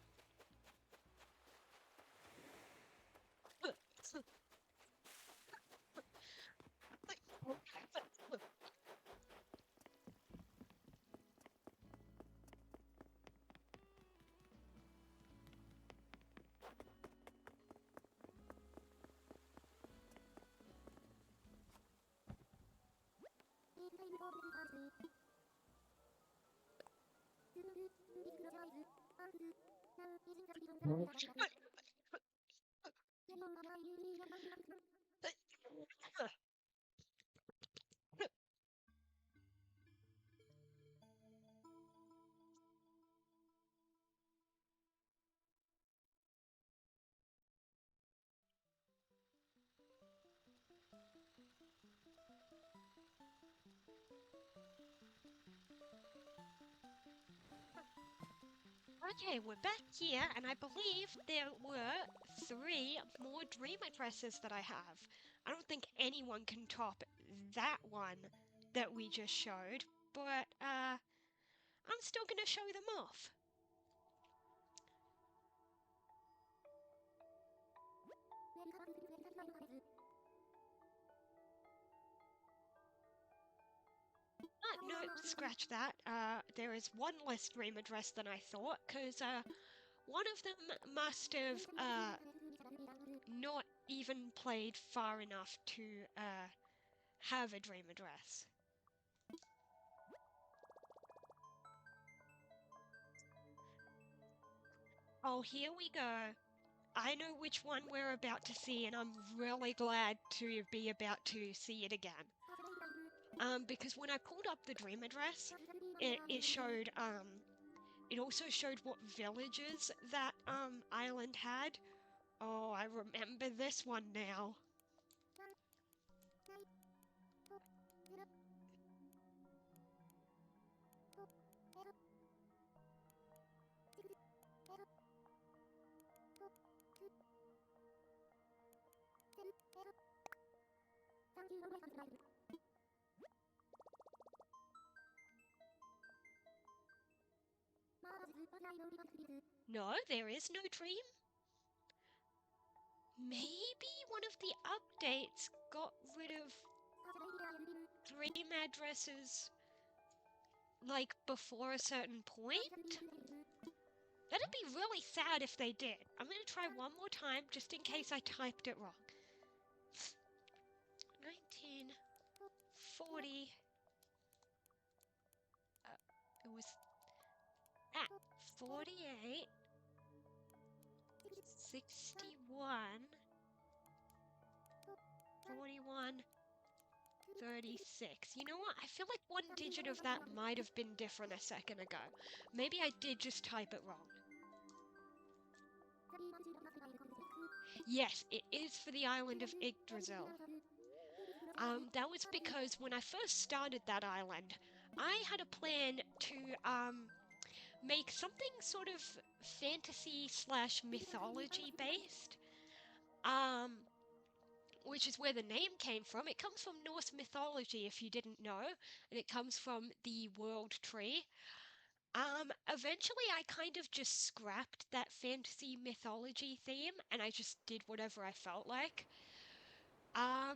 Okay, we're back here, and I believe there were 3 more dream addresses that I have. I don't think anyone can top that one that we just showed, but I'm still gonna show them off. No, scratch that. There is one less dream address than I thought, because one of them must have not even played far enough to have a dream address. Oh, here we go. I know which one we're about to see, and I'm really glad to be about to see it again. Because when I pulled up the dream address, it showed, it also showed what villages that, island had. Oh, I remember this one now. No, there is no dream. Maybe one of the updates got rid of dream addresses, like, before a certain point? That'd be really sad if they did. I'm gonna try one more time, just in case I typed it wrong. 1940... it was at 48... 61... 41... 36. You know what? I feel like one digit of that might have been different a second ago. Maybe I did just type it wrong. Yes, it is for the island of Yggdrasil. That was because when I first started that island, I had a plan to make something sort of fantasy slash mythology based. Which is where the name came from. It comes from Norse mythology, if you didn't know, and it comes from the world tree. Eventually I kind of just scrapped that fantasy mythology theme, and I just did whatever I felt like. Oh,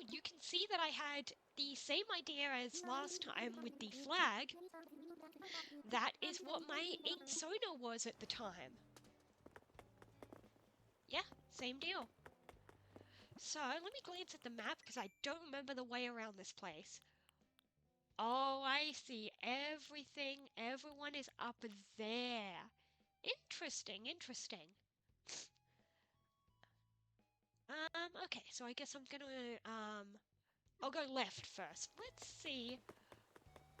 you can see that I had the same idea as last time with the flag. That is what my ink sonar was at the time. Yeah, same deal. So, let me glance at the map, because I don't remember the way around this place. Oh, I see. Everyone is up there. Interesting, interesting. Okay, so I guess I'm gonna, I'll go left first. Let's see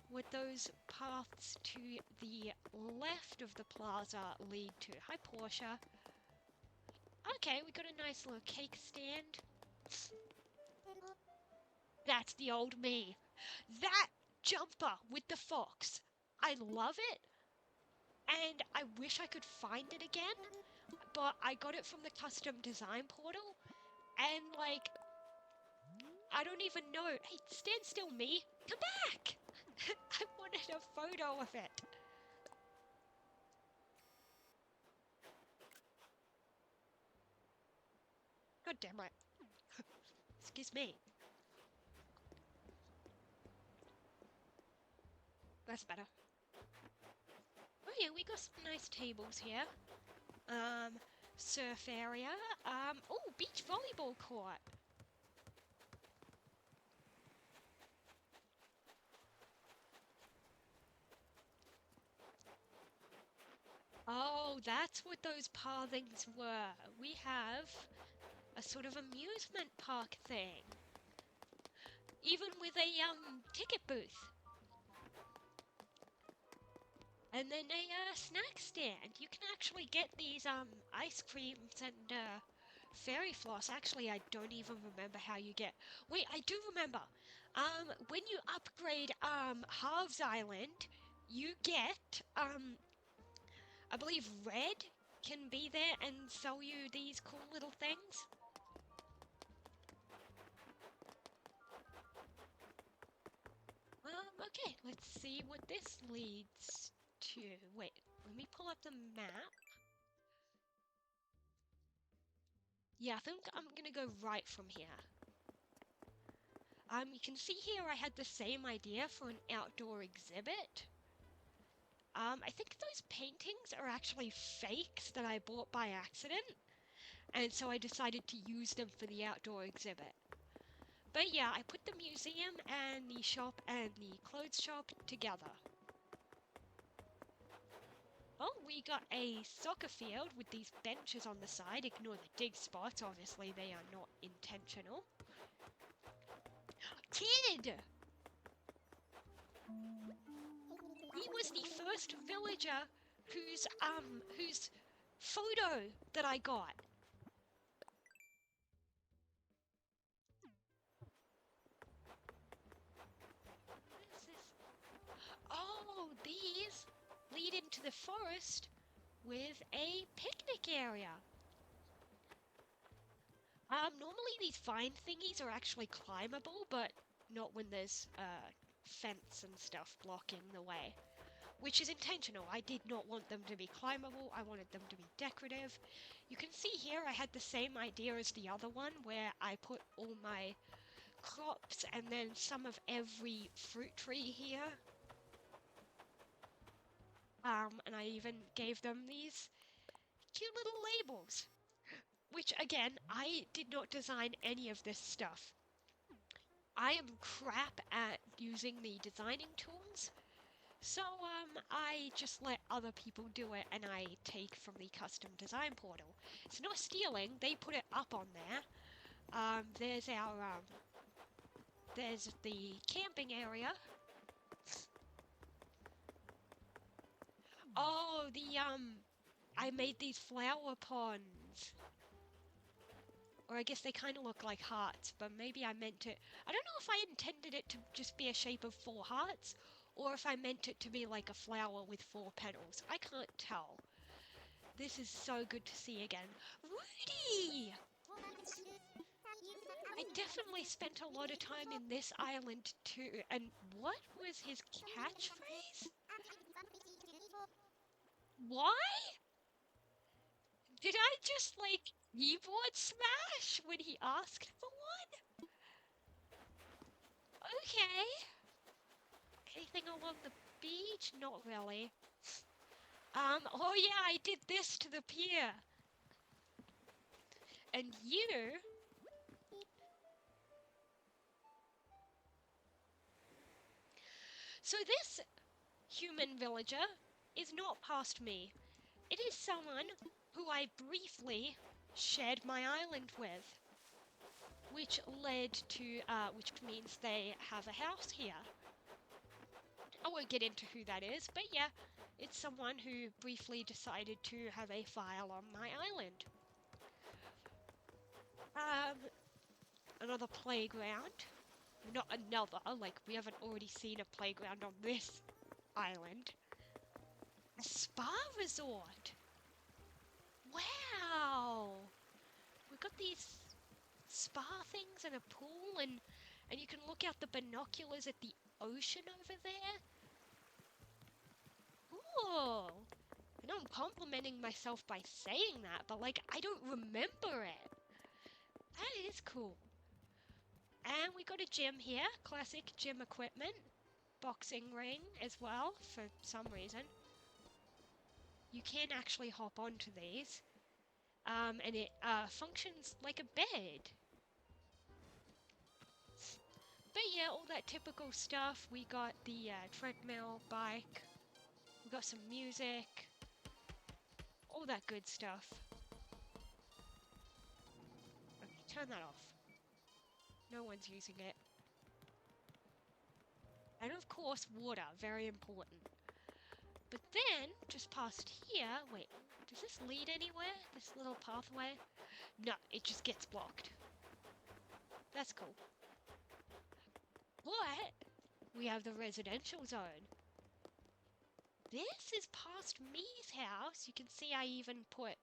what those paths to the left of the plaza lead to. Hi, Portia. Okay, we got a nice little cake stand. That's the old me. That jumper with the fox. I love it. And I wish I could find it again. But I got it from the custom design portal. And, like, I don't even know. Hey, stand still, me. Come back. I wanted a photo of it. God damn it. Excuse me. That's better. Oh yeah, we got some nice tables here. Surf area. Oh, beach volleyball court. Oh, that's what those pathings were. We have a sort of amusement park thing. Even with a, ticket booth. And then a, snack stand. You can actually get these, ice creams and, fairy floss. Actually, I don't even remember how you get... Wait, I do remember. When you upgrade, Halves Island, you get, I believe Red can be there and sell you these cool little things. Okay, let's see what this leads to. Wait, let me pull up the map. Yeah, I think I'm gonna go right from here. You can see here I had the same idea for an outdoor exhibit. I think those paintings are actually fakes that I bought by accident, and so I decided to use them for the outdoor exhibit. But yeah, I put the museum and the shop and the clothes shop together. Oh, we got a soccer field with these benches on the side. Ignore the dig spots, obviously they are not intentional. Kid! He was the first villager whose photo that I got. What is this? Oh, these lead into the forest with a picnic area. Normally these vine thingies are actually climbable, but not when there's fence and stuff blocking the way. Which is intentional. I did not want them to be climbable, I wanted them to be decorative. You can see here I had the same idea as the other one, where I put all my crops and then some of every fruit tree here. And I even gave them these cute little labels. Which, again, I did not design any of this stuff. I am crap at using the designing tools. So, I just let other people do it and I take from the custom design portal. It's not stealing, they put it up on there. There's our, there's the camping area. Oh, I made these flower ponds. Or I guess they kind of look like hearts, but maybe I meant it... I don't know if I intended it to just be a shape of 4 hearts, or if I meant it to be like a flower with 4 petals. I can't tell. This is so good to see again. Rudy! I definitely spent a lot of time in this island too, and what was his catchphrase? Why? Did I just, like, keyboard smash when he asked for one? Okay. Anything along the beach? Not really. Oh yeah, I did this to the pier. And you... So this human villager is not past me. It is someone who I briefly shared my island with, which led to, which means they have a house here. I won't get into who that is, but yeah, it's someone who briefly decided to have a file on my island. Another playground. Not another, like we haven't already seen a playground on this island. A spa resort! Wow! We've got these spa things and a pool and you can look out the binoculars at the ocean over there. Ooh! I know I'm complimenting myself by saying that, but like I don't remember it. That is cool. And we got a gym here, classic gym equipment. Boxing ring as well, for some reason. You can actually hop onto these. And it functions like a bed. But yeah, all that typical stuff. We got the treadmill, bike. We got some music. All that good stuff. Okay, turn that off. No one's using it. And of course, water, very important. But then, just past here, wait, does this lead anywhere? This little pathway? No, it just gets blocked. That's cool. But we have the residential zone. This is past me's house. You can see I even put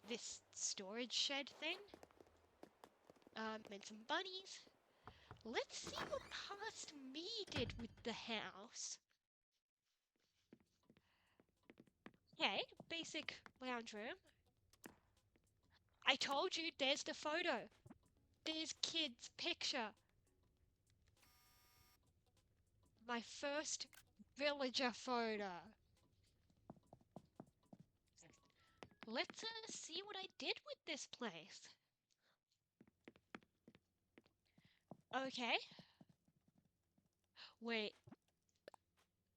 this storage shed thing. And some bunnies. Let's see what past me did with the house. Okay, basic lounge room. I told you, there's the photo. There's kid's picture. My first villager photo. Let's see what I did with this place. Okay. Wait.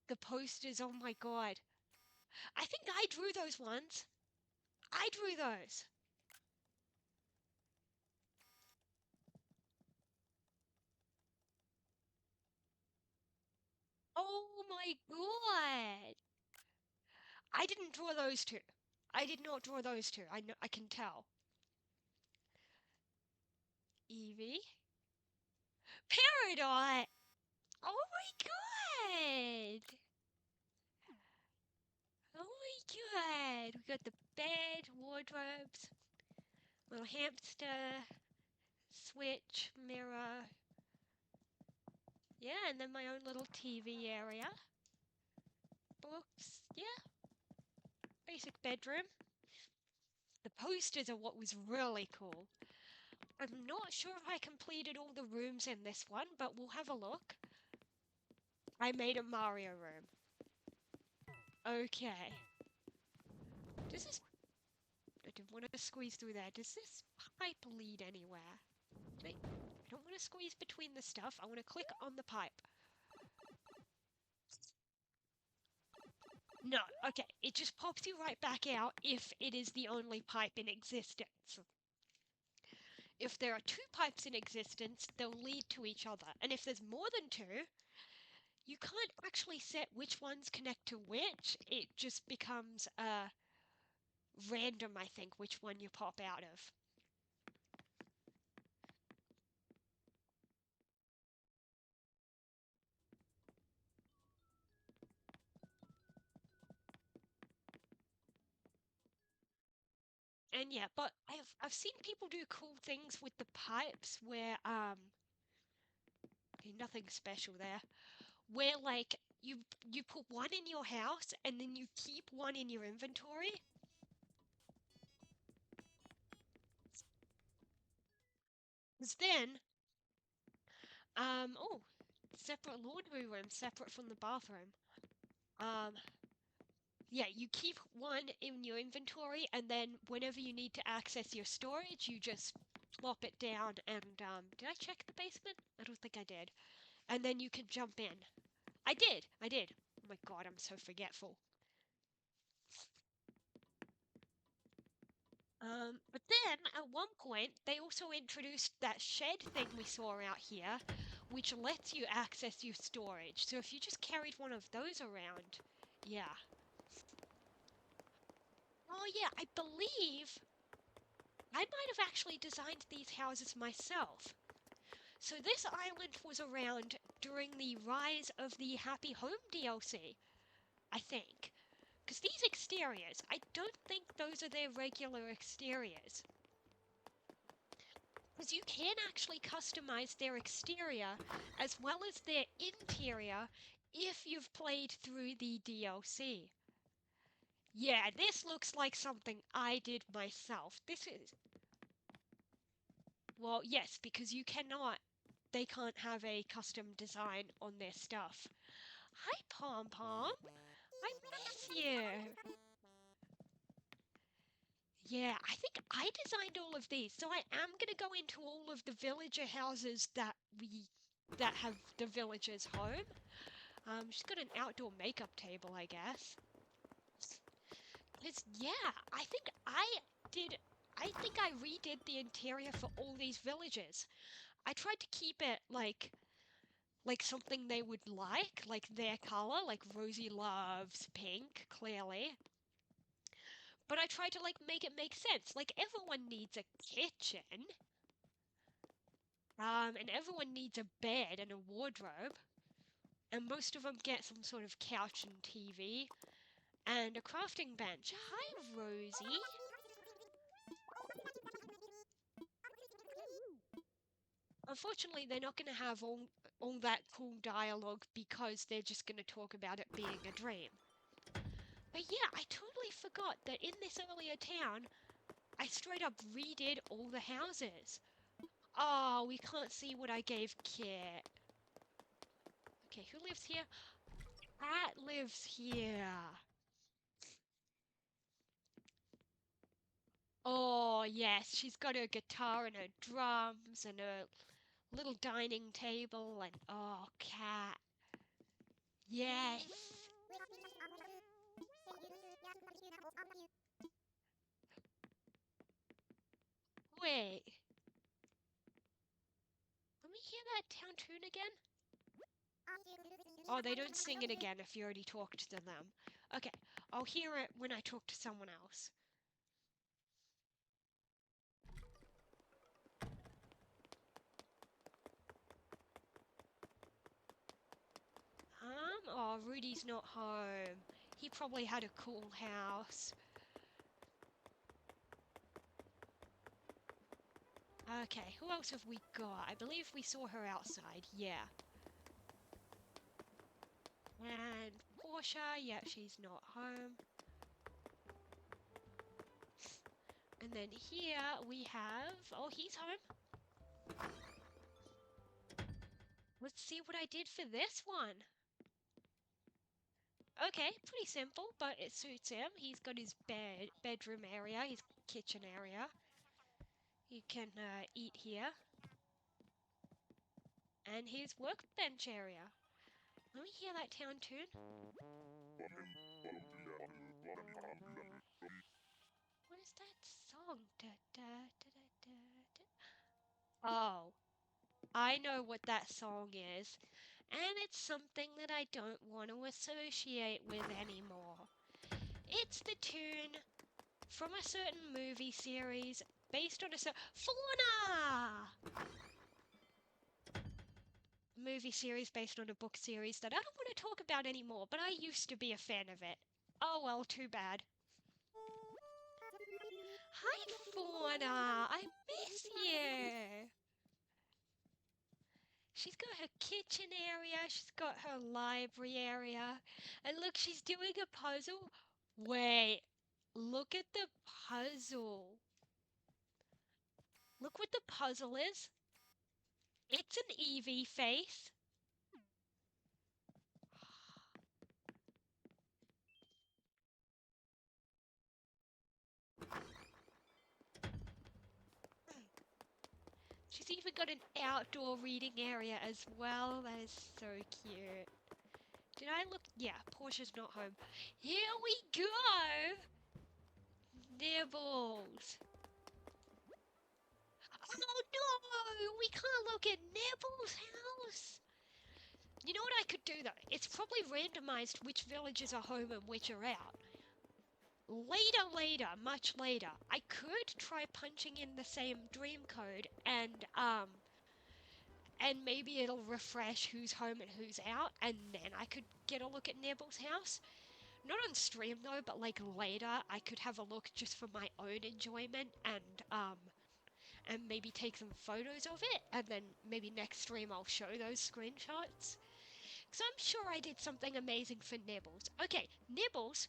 The posters, oh my god. I think I drew those ones. I drew those. Oh my god. I didn't draw those two. I did not draw those two. I know, I can tell. Evie. Peridot. Oh my god. Oh my god. We got the bed, wardrobes, little hamster, switch, mirror. Yeah, and then my own little TV area. Books. Yeah. Basic bedroom. The posters are what was really cool. I'm not sure if I completed all the rooms in this one, but we'll have a look. I made a Mario room. Okay. Does this... I didn't want to squeeze through there. Does this pipe lead anywhere? I don't want to squeeze between the stuff. I want to click on the pipe. No, okay. It just pops you right back out if it is the only pipe in existence. If there are two pipes in existence, they'll lead to each other. And if there's more than two, you can't actually set which ones connect to which. It just becomes random, I think, which one you pop out of. And yeah, but I've seen people do cool things with the pipes where okay, nothing special there. Where like you put one in your house and then you keep one in your inventory. Because then oh, separate laundry room, separate from the bathroom. Um yeah, you keep one in your inventory and then whenever you need to access your storage, you just plop it down and did I check the basement? I don't think I did. And then you can jump in. I did. Oh my god, I'm so forgetful. But then at one point they also introduced that shed thing we saw out here, which lets you access your storage. So if you just carried one of those around, yeah. Oh yeah, I believe I might have actually designed these houses myself. So this island was around during the rise of the Happy Home DLC, I think. Because these exteriors, I don't think those are their regular exteriors. Because you can actually customize their exterior as well as their interior if you've played through the DLC. Yeah, this looks like something I did myself. This is... Well, yes, because you cannot... They can't have a custom design on their stuff. Hi, Pom Pom. I miss you. Yeah, I think I designed all of these, so I am going to go into all of the villager houses that have the villagers' home. She's got an outdoor makeup table, I guess. Because, yeah, I think I redid the interior for all these villages. I tried to keep it like something they would like their color, like Rosie loves pink, clearly. But I tried to make it make sense. Like everyone needs a kitchen. And everyone needs a bed and a wardrobe. And most of them get some sort of couch and TV. And a crafting bench. Hi, Rosie. Unfortunately, they're not going to have all that cool dialogue because they're just going to talk about it being a dream. But yeah, I totally forgot that in this earlier town, I straight up redid all the houses. Oh, we can't see what I gave Kit. Okay, who lives here? Cat lives here. Oh, yes, she's got her guitar and her drums and her little dining table and... Oh, Cat. Yes. Wait. Let me hear that town tune again. Oh, they don't sing it again if you already talked to them. Okay, I'll hear it when I talk to someone else. Oh, Rudy's not home. He probably had a cool house. Okay, who else have we got? I believe we saw her outside, yeah. And Portia, yeah, she's not home. And then here we have... Oh, he's home. Let's see what I did for this one. Okay, pretty simple, but it suits him. He's got his bedroom area, his kitchen area. He can eat here. And his workbench area. Let me hear that town tune. What is that song? Da, da, da, da, da. Oh, I know what that song is. And it's something that I don't want to associate with anymore. It's the tune from a certain movie series based on a Fauna! Movie series based on a book series that I don't want to talk about anymore, but I used to be a fan of it. Oh well, too bad. Hi, Fauna! I miss you! She's got her kitchen area, she's got her library area, and look, she's doing a puzzle. Wait, look at the puzzle. Look what the puzzle is. It's an Eevee face. She's even got an outdoor reading area as well. That is so cute. Did I look? Yeah, Portia's not home. Here we go! Nibbles! Oh No, we can't look at Nibble's house. You know what I could do though? It's probably randomized which villages are home and which are out. Later, much later, I could try punching in the same dream code and maybe it'll refresh who's home and who's out, and then I could get a look at Nibble's house. Not on stream though, but like later I could have a look just for my own enjoyment and maybe take some photos of it, and then maybe next stream I'll show those screenshots. Because I'm sure I did something amazing for Nibbles. Okay, Nibbles,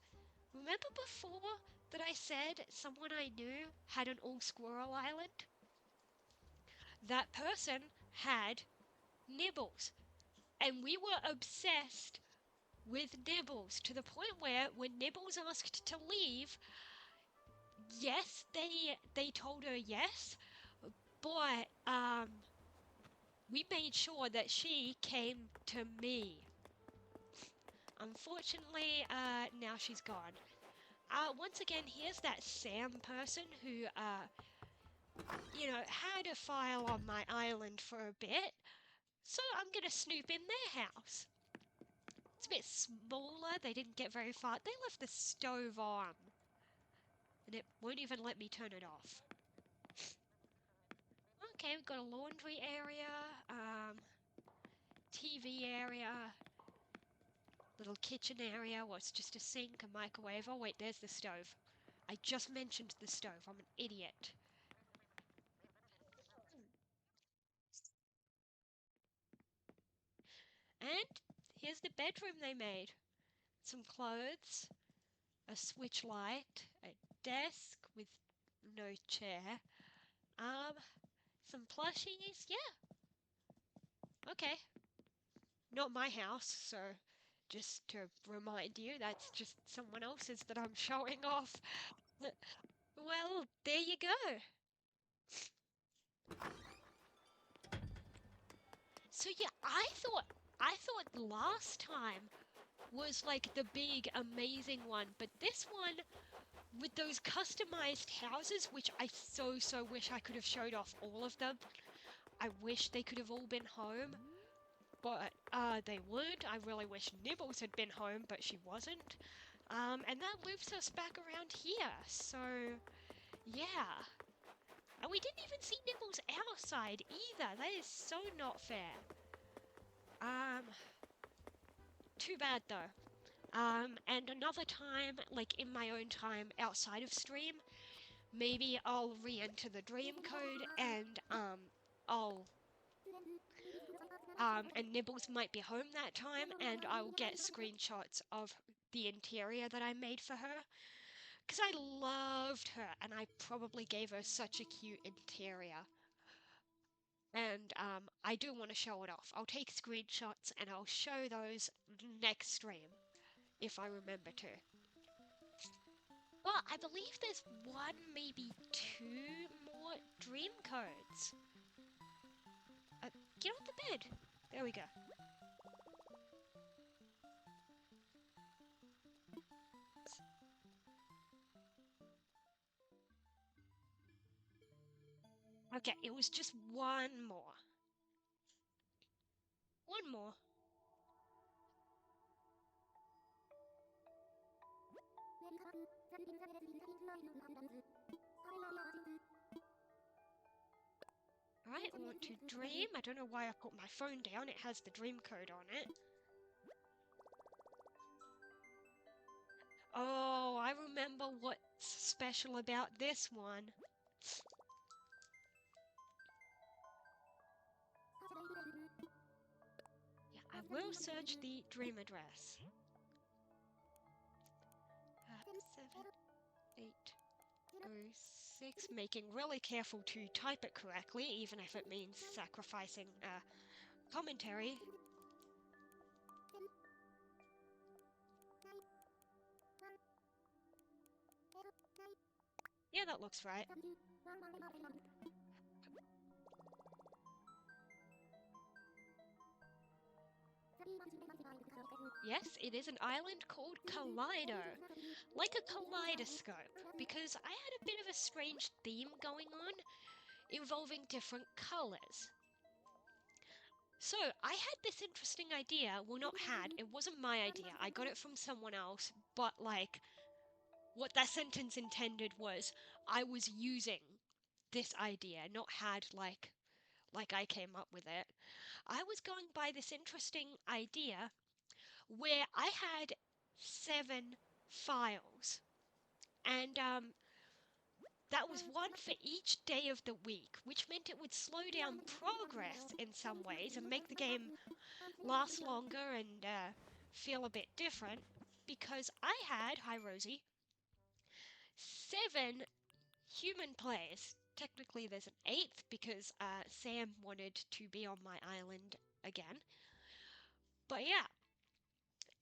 remember before that I said someone I knew had an all squirrel island? That person had Nibbles, and we were obsessed with Nibbles to the point where when Nibbles asked to leave, yes, they told her yes, but we made sure that she came to me. Unfortunately, now she's gone. Once again, here's that Sam person who, had a file on my island for a bit, so I'm gonna snoop in their house. It's a bit smaller, they didn't get very far. They left the stove on, and it won't even let me turn it off. Okay, we've got a laundry area, TV area, little kitchen area. Well, it's just a sink, a microwave. Oh wait, there's the stove. I just mentioned the stove. I'm an idiot. And here's the bedroom they made. Some clothes, a switch light, a desk with no chair, some plushies. Yeah, okay. Not my house, so just to remind you, that's just someone else's that I'm showing off. Well, there you go. So yeah, I thought last time was like the big amazing one, but this one with those customized houses, which I so wish I could have showed off all of them. I wish they could have all been home, but they weren't. I really wish Nibbles had been home, but she wasn't. And that loops us back around here, so yeah. And we didn't even see Nibbles outside either. That is so not fair. Too bad though. And another time, like in my own time outside of stream, maybe I'll re-enter the dream code and and Nibbles might be home that time, and I'll get screenshots of the interior that I made for her. Because I loved her, and I probably gave her such a cute interior. And I do want to show it off. I'll take screenshots and I'll show those next stream, if I remember to. Well, I believe there's one, maybe two more dream codes. Get on the bed. There we go. Okay, it was just one more. One more. Alright, I want to dream. I don't know why I put my phone down. It has the dream code on it. Oh, I remember what's special about this one. Yeah, I will search the dream address. 7806, making really careful to type it correctly, even if it means sacrificing commentary. Yeah, that looks right. Yes, it is an island called Kaleido, like a kaleidoscope, because I had a bit of a strange theme going on. involving different colors. So, I had this interesting idea. Well, not had, it wasn't my idea. I got it from someone else, but like, what that sentence intended was I was using this idea, not had like I came up with it. I was going by this interesting idea where I had 7 files, and that was one for each day of the week, which meant it would slow down progress in some ways and make the game last longer and feel a bit different. Because I had, hi Rosie, 7 human players. Technically, there's an 8th because Sam wanted to be on my island again. But yeah,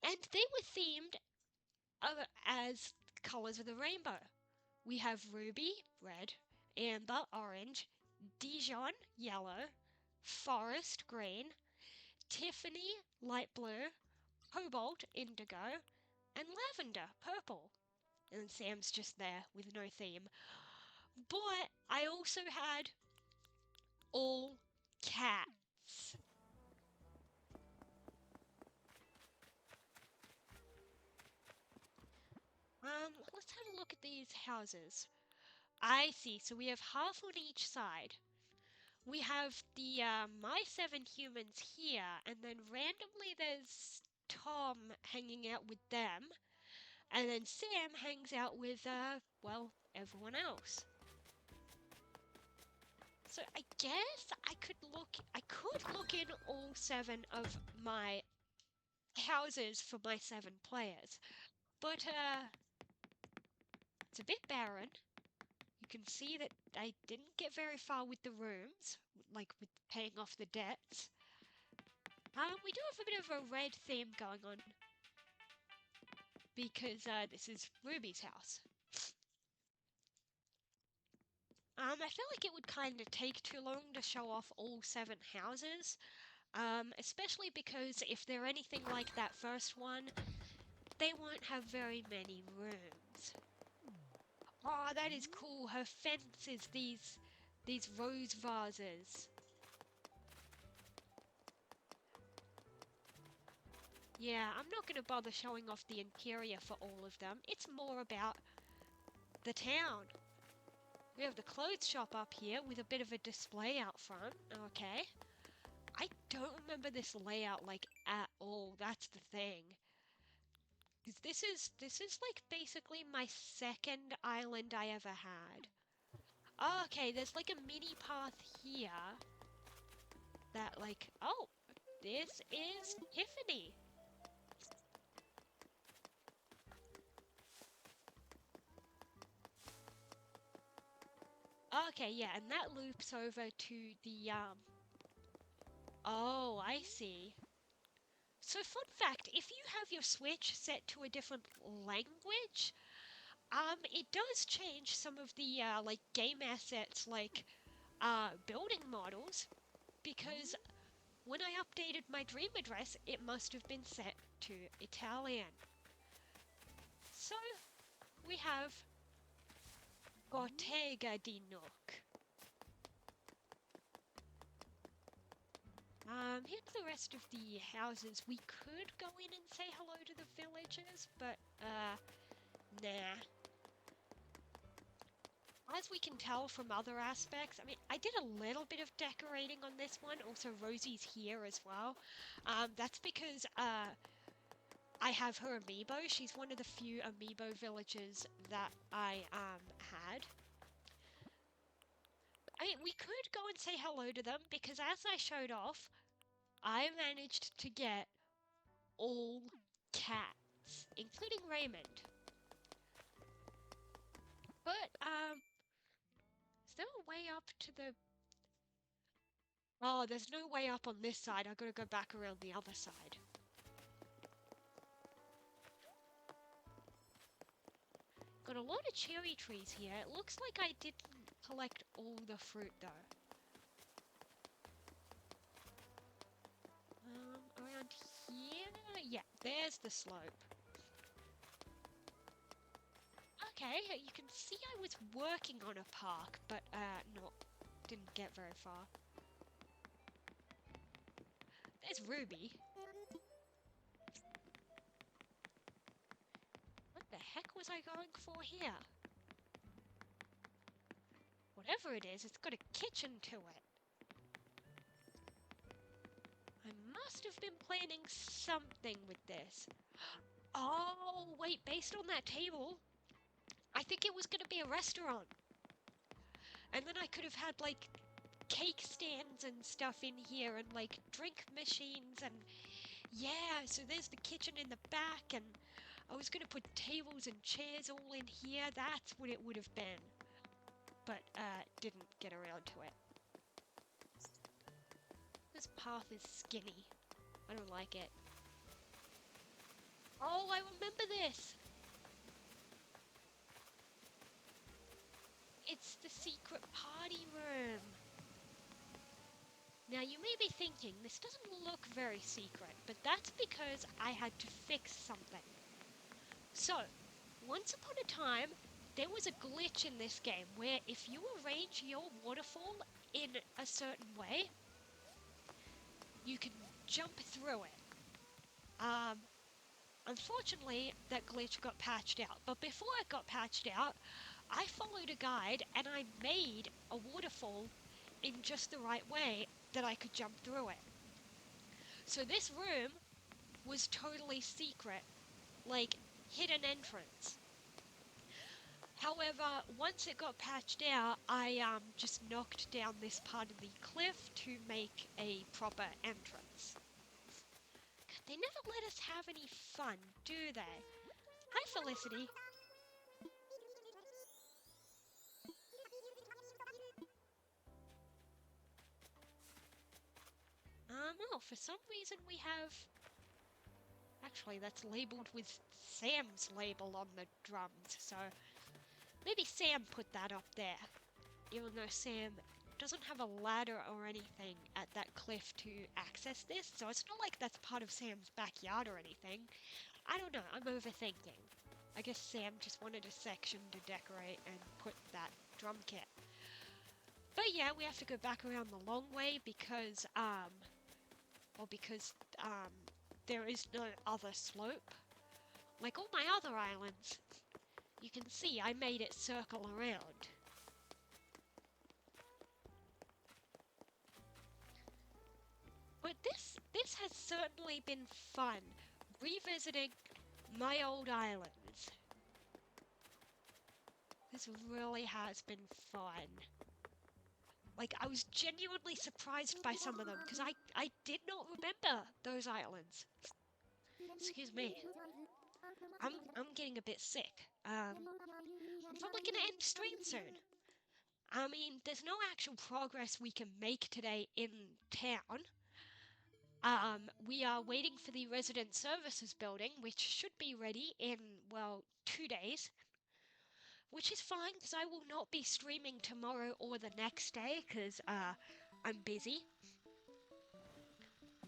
and they were themed as colors of the rainbow. We have ruby, red, amber, orange, Dijon, yellow, forest, green, Tiffany, light blue, cobalt, indigo, and lavender, purple. And Sam's just there with no theme. But I also had all cats. Let's have a look at these houses. I see, so we have half on each side. We have the my 7 humans here, and then randomly there's Tom hanging out with them, and then Sam hangs out with well, everyone else. So I guess I could look in all 7 of my houses for my 7 players. But it's a bit barren. You can see that I didn't get very far with the rooms, like with paying off the debts. We do have a bit of a red theme going on because this is Ruby's house. I feel like it would kind of take too long to show off all 7 houses, especially because if they're anything like that first one, they won't have very many rooms. Oh, that is cool. Her fence is these rose vases. Yeah, I'm not going to bother showing off the interior for all of them. It's more about the town. We have the clothes shop up here with a bit of a display out front. Okay. I don't remember this layout like at all. That's the thing. This is like basically my second island I ever had. Oh, okay, there's like a mini path here that like, oh, this is Tiffany. Okay, yeah, and that loops over to the oh, I see. So fun fact, if you have your Switch set to a different language, it does change some of the like game assets like building models, because when I updated my dream address, it must have been set to Italian. So we have Bottega di Nook. Here's the rest of the houses. We could go in and say hello to the villagers, but nah. As we can tell from other aspects, I mean, I did a little bit of decorating on this one. Also, Rosie's here as well. That's because I have her amiibo. She's one of the few amiibo villagers that I had. I mean, we could go and say hello to them because as I showed off, I managed to get all cats, including Raymond. But is there a way up to the... Oh, there's no way up on this side. I've got to go back around the other side. Got a lot of cherry trees here. It looks like I didn't collect all the fruit though. Around here? Yeah, there's the slope. Okay, you can see I was working on a park, but not didn't get very far. There's Ruby. What the heck was I going for here? Whatever it is, it's got a kitchen to it. I must have been planning something with this. Oh, wait, based on that table, I think it was going to be a restaurant. And then I could have had, like, cake stands and stuff in here and, like, drink machines and... Yeah, so there's the kitchen in the back and I was going to put tables and chairs all in here. That's what it would have been. But, didn't get around to it. This path is skinny. I don't like it. Oh, I remember this! It's the secret party room. Now you may be thinking, this doesn't look very secret, but that's because I had to fix something. So, once upon a time, there was a glitch in this game where if you arrange your waterfall in a certain way, you can jump through it. Unfortunately, that glitch got patched out, but before it got patched out, I followed a guide and I made a waterfall in just the right way that I could jump through it. So this room was totally secret, like hidden entrance. However, once it got patched out, I just knocked down this part of the cliff to make a proper entrance. God, they never let us have any fun, do they? Hi, Felicity. Oh, for some reason we have... Actually, that's labeled with Sam's label on the drums, so... Maybe Sam put that up there. Even though Sam doesn't have a ladder or anything at that cliff to access this, so it's not like that's part of Sam's backyard or anything. I don't know, I'm overthinking. I guess Sam just wanted a section to decorate and put that drum kit. But yeah, we have to go back around the long way because, there is no other slope. Like all my other islands, you can see I made it circle around. But this has certainly been fun, revisiting my old islands. This really has been fun. Like, I was genuinely surprised by some of them, because I did not remember those islands. Excuse me. I'm getting a bit sick. I'm probably gonna end stream soon. I mean, there's no actual progress we can make today in town. We are waiting for the resident services building, which should be ready in, well, 2 days. Which is fine, because I will not be streaming tomorrow or the next day, because, I'm busy.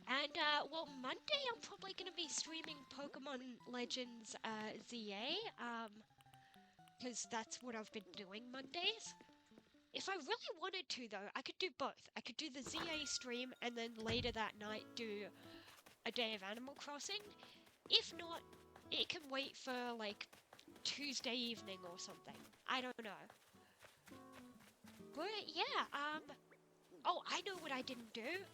And, well, Monday I'm probably going to be streaming Pokemon Legends, ZA, because that's what I've been doing Mondays. If I really wanted to, though, I could do both. I could do the ZA stream, and then later that night do a day of Animal Crossing. If not, it can wait for, like, Tuesday evening or something. I don't know. But yeah, oh, I know what I didn't do.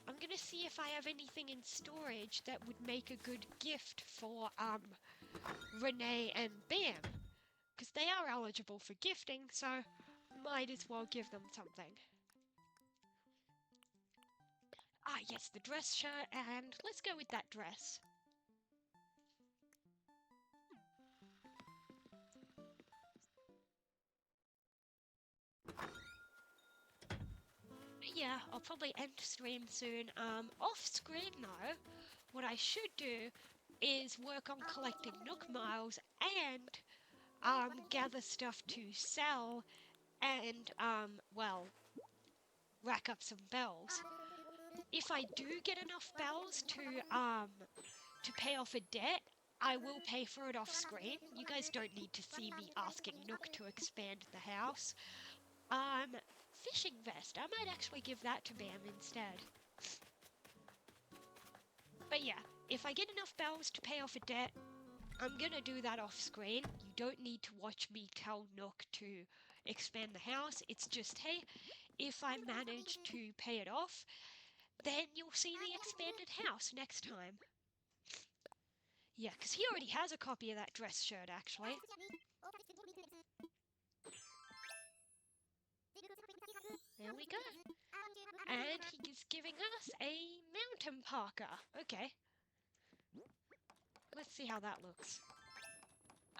I'm gonna see if I have anything in storage that would make a good gift for, Renee and Bam. Because they are eligible for gifting, so might as well give them something. Ah, yes, the dress shirt, and let's go with that dress. Yeah, I'll probably end stream soon. Off screen though, what I should do is work on collecting Nook Miles and, gather stuff to sell and, well, rack up some bells. If I do get enough bells to pay off a debt, I will pay for it off screen. You guys don't need to see me asking Nook to expand the house. fishing vest. I might actually give that to Bam instead. But yeah, if I get enough bells to pay off a debt, I'm gonna do that off screen. You don't need to watch me tell Nook to expand the house. It's just, hey, if I manage to pay it off, then you'll see the expanded house next time. Yeah, because he already has a copy of that dress shirt, actually. There we go. And he's giving us a mountain parka. Okay. Let's see how that looks.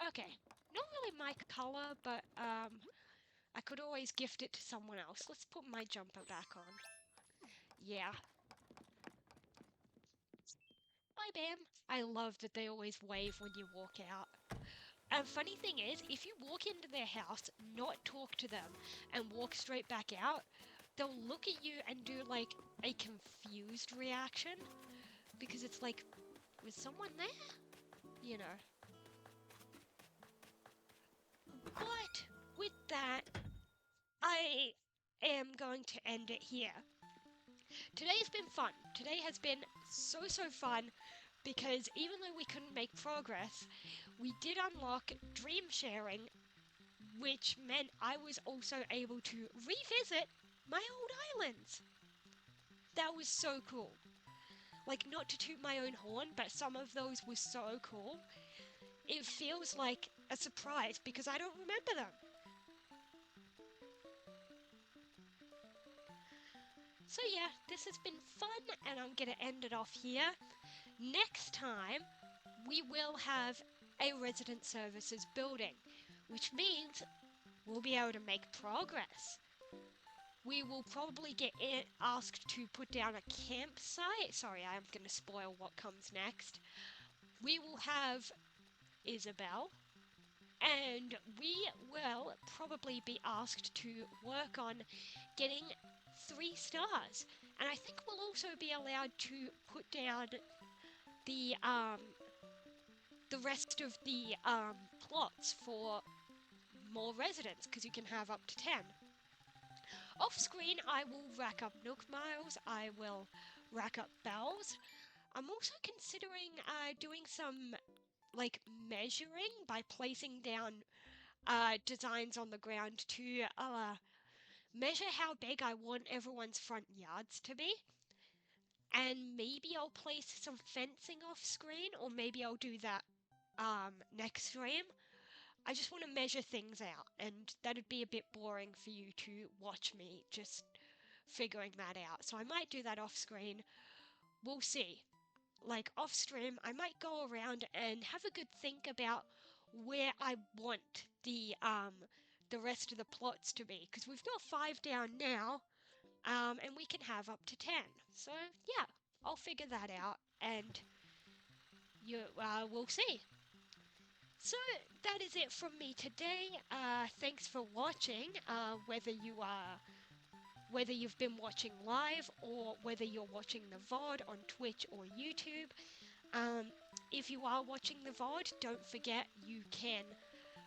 Okay. Not really my color, but I could always gift it to someone else. Let's put my jumper back on. Yeah. Bye, Bam. I love that they always wave when you walk out. And funny thing is, if you walk into their house, not talk to them, and walk straight back out, they'll look at you and do like a confused reaction. Because it's like, was someone there? You know. But with that, I am going to end it here. Today's been fun. Today has been so fun because even though we couldn't make progress, we did unlock dream sharing, which meant I was also able to revisit my old islands. That was so cool. Like, not to toot my own horn, but some of those were so cool. It feels like a surprise because I don't remember them. So yeah, this has been fun and I'm going to end it off here. Next time, we will have a resident services building, which means we'll be able to make progress. We will probably get asked to put down a campsite. Sorry, I'm going to spoil what comes next. We will have Isabel, and we will probably be asked to work on getting 3 stars. And I think we'll also be allowed to put down the rest of the plots for more residents, because you can have up to 10. Off screen, I will rack up Nook Miles, I will rack up bells. I'm also considering doing some like measuring by placing down designs on the ground to measure how big I want everyone's front yards to be. And maybe I'll place some fencing off screen, or maybe I'll do that next stream. I just want to measure things out, and that'd be a bit boring for you to watch me just figuring that out. So I might do that off screen. We'll see. Like off stream, I might go around and have a good think about where I want the rest of the plots to be, because we've got 5 down now, and we can have up to 10. So yeah, I'll figure that out, and we'll see. So that is it from me today. Thanks for watching. Whether you've been watching live or whether you're watching the VOD on Twitch or YouTube. If you are watching the VOD, don't forget you can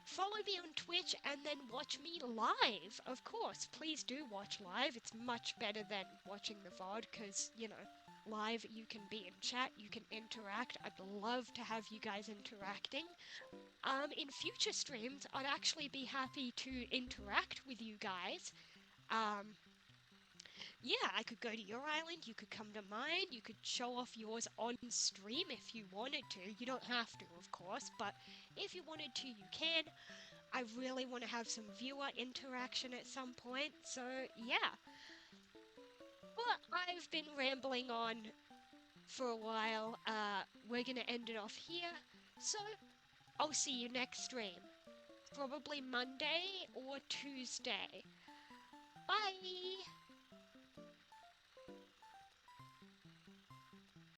follow me on Twitch and then watch me live. Of course, please do watch live. It's much better than watching the VOD because, you know, live you can be in chat, you can interact. I'd love to have you guys interacting. In future streams, I'd actually be happy to interact with you guys. Yeah, I could go to your island, you could come to mine, you could show off yours on stream if you wanted to. You don't have to, of course, but if you wanted to, you can. I really want to have some viewer interaction at some point, so yeah. But I've been rambling on for a while. We're gonna end it off here, so I'll see you next stream. Probably Monday or Tuesday. Bye!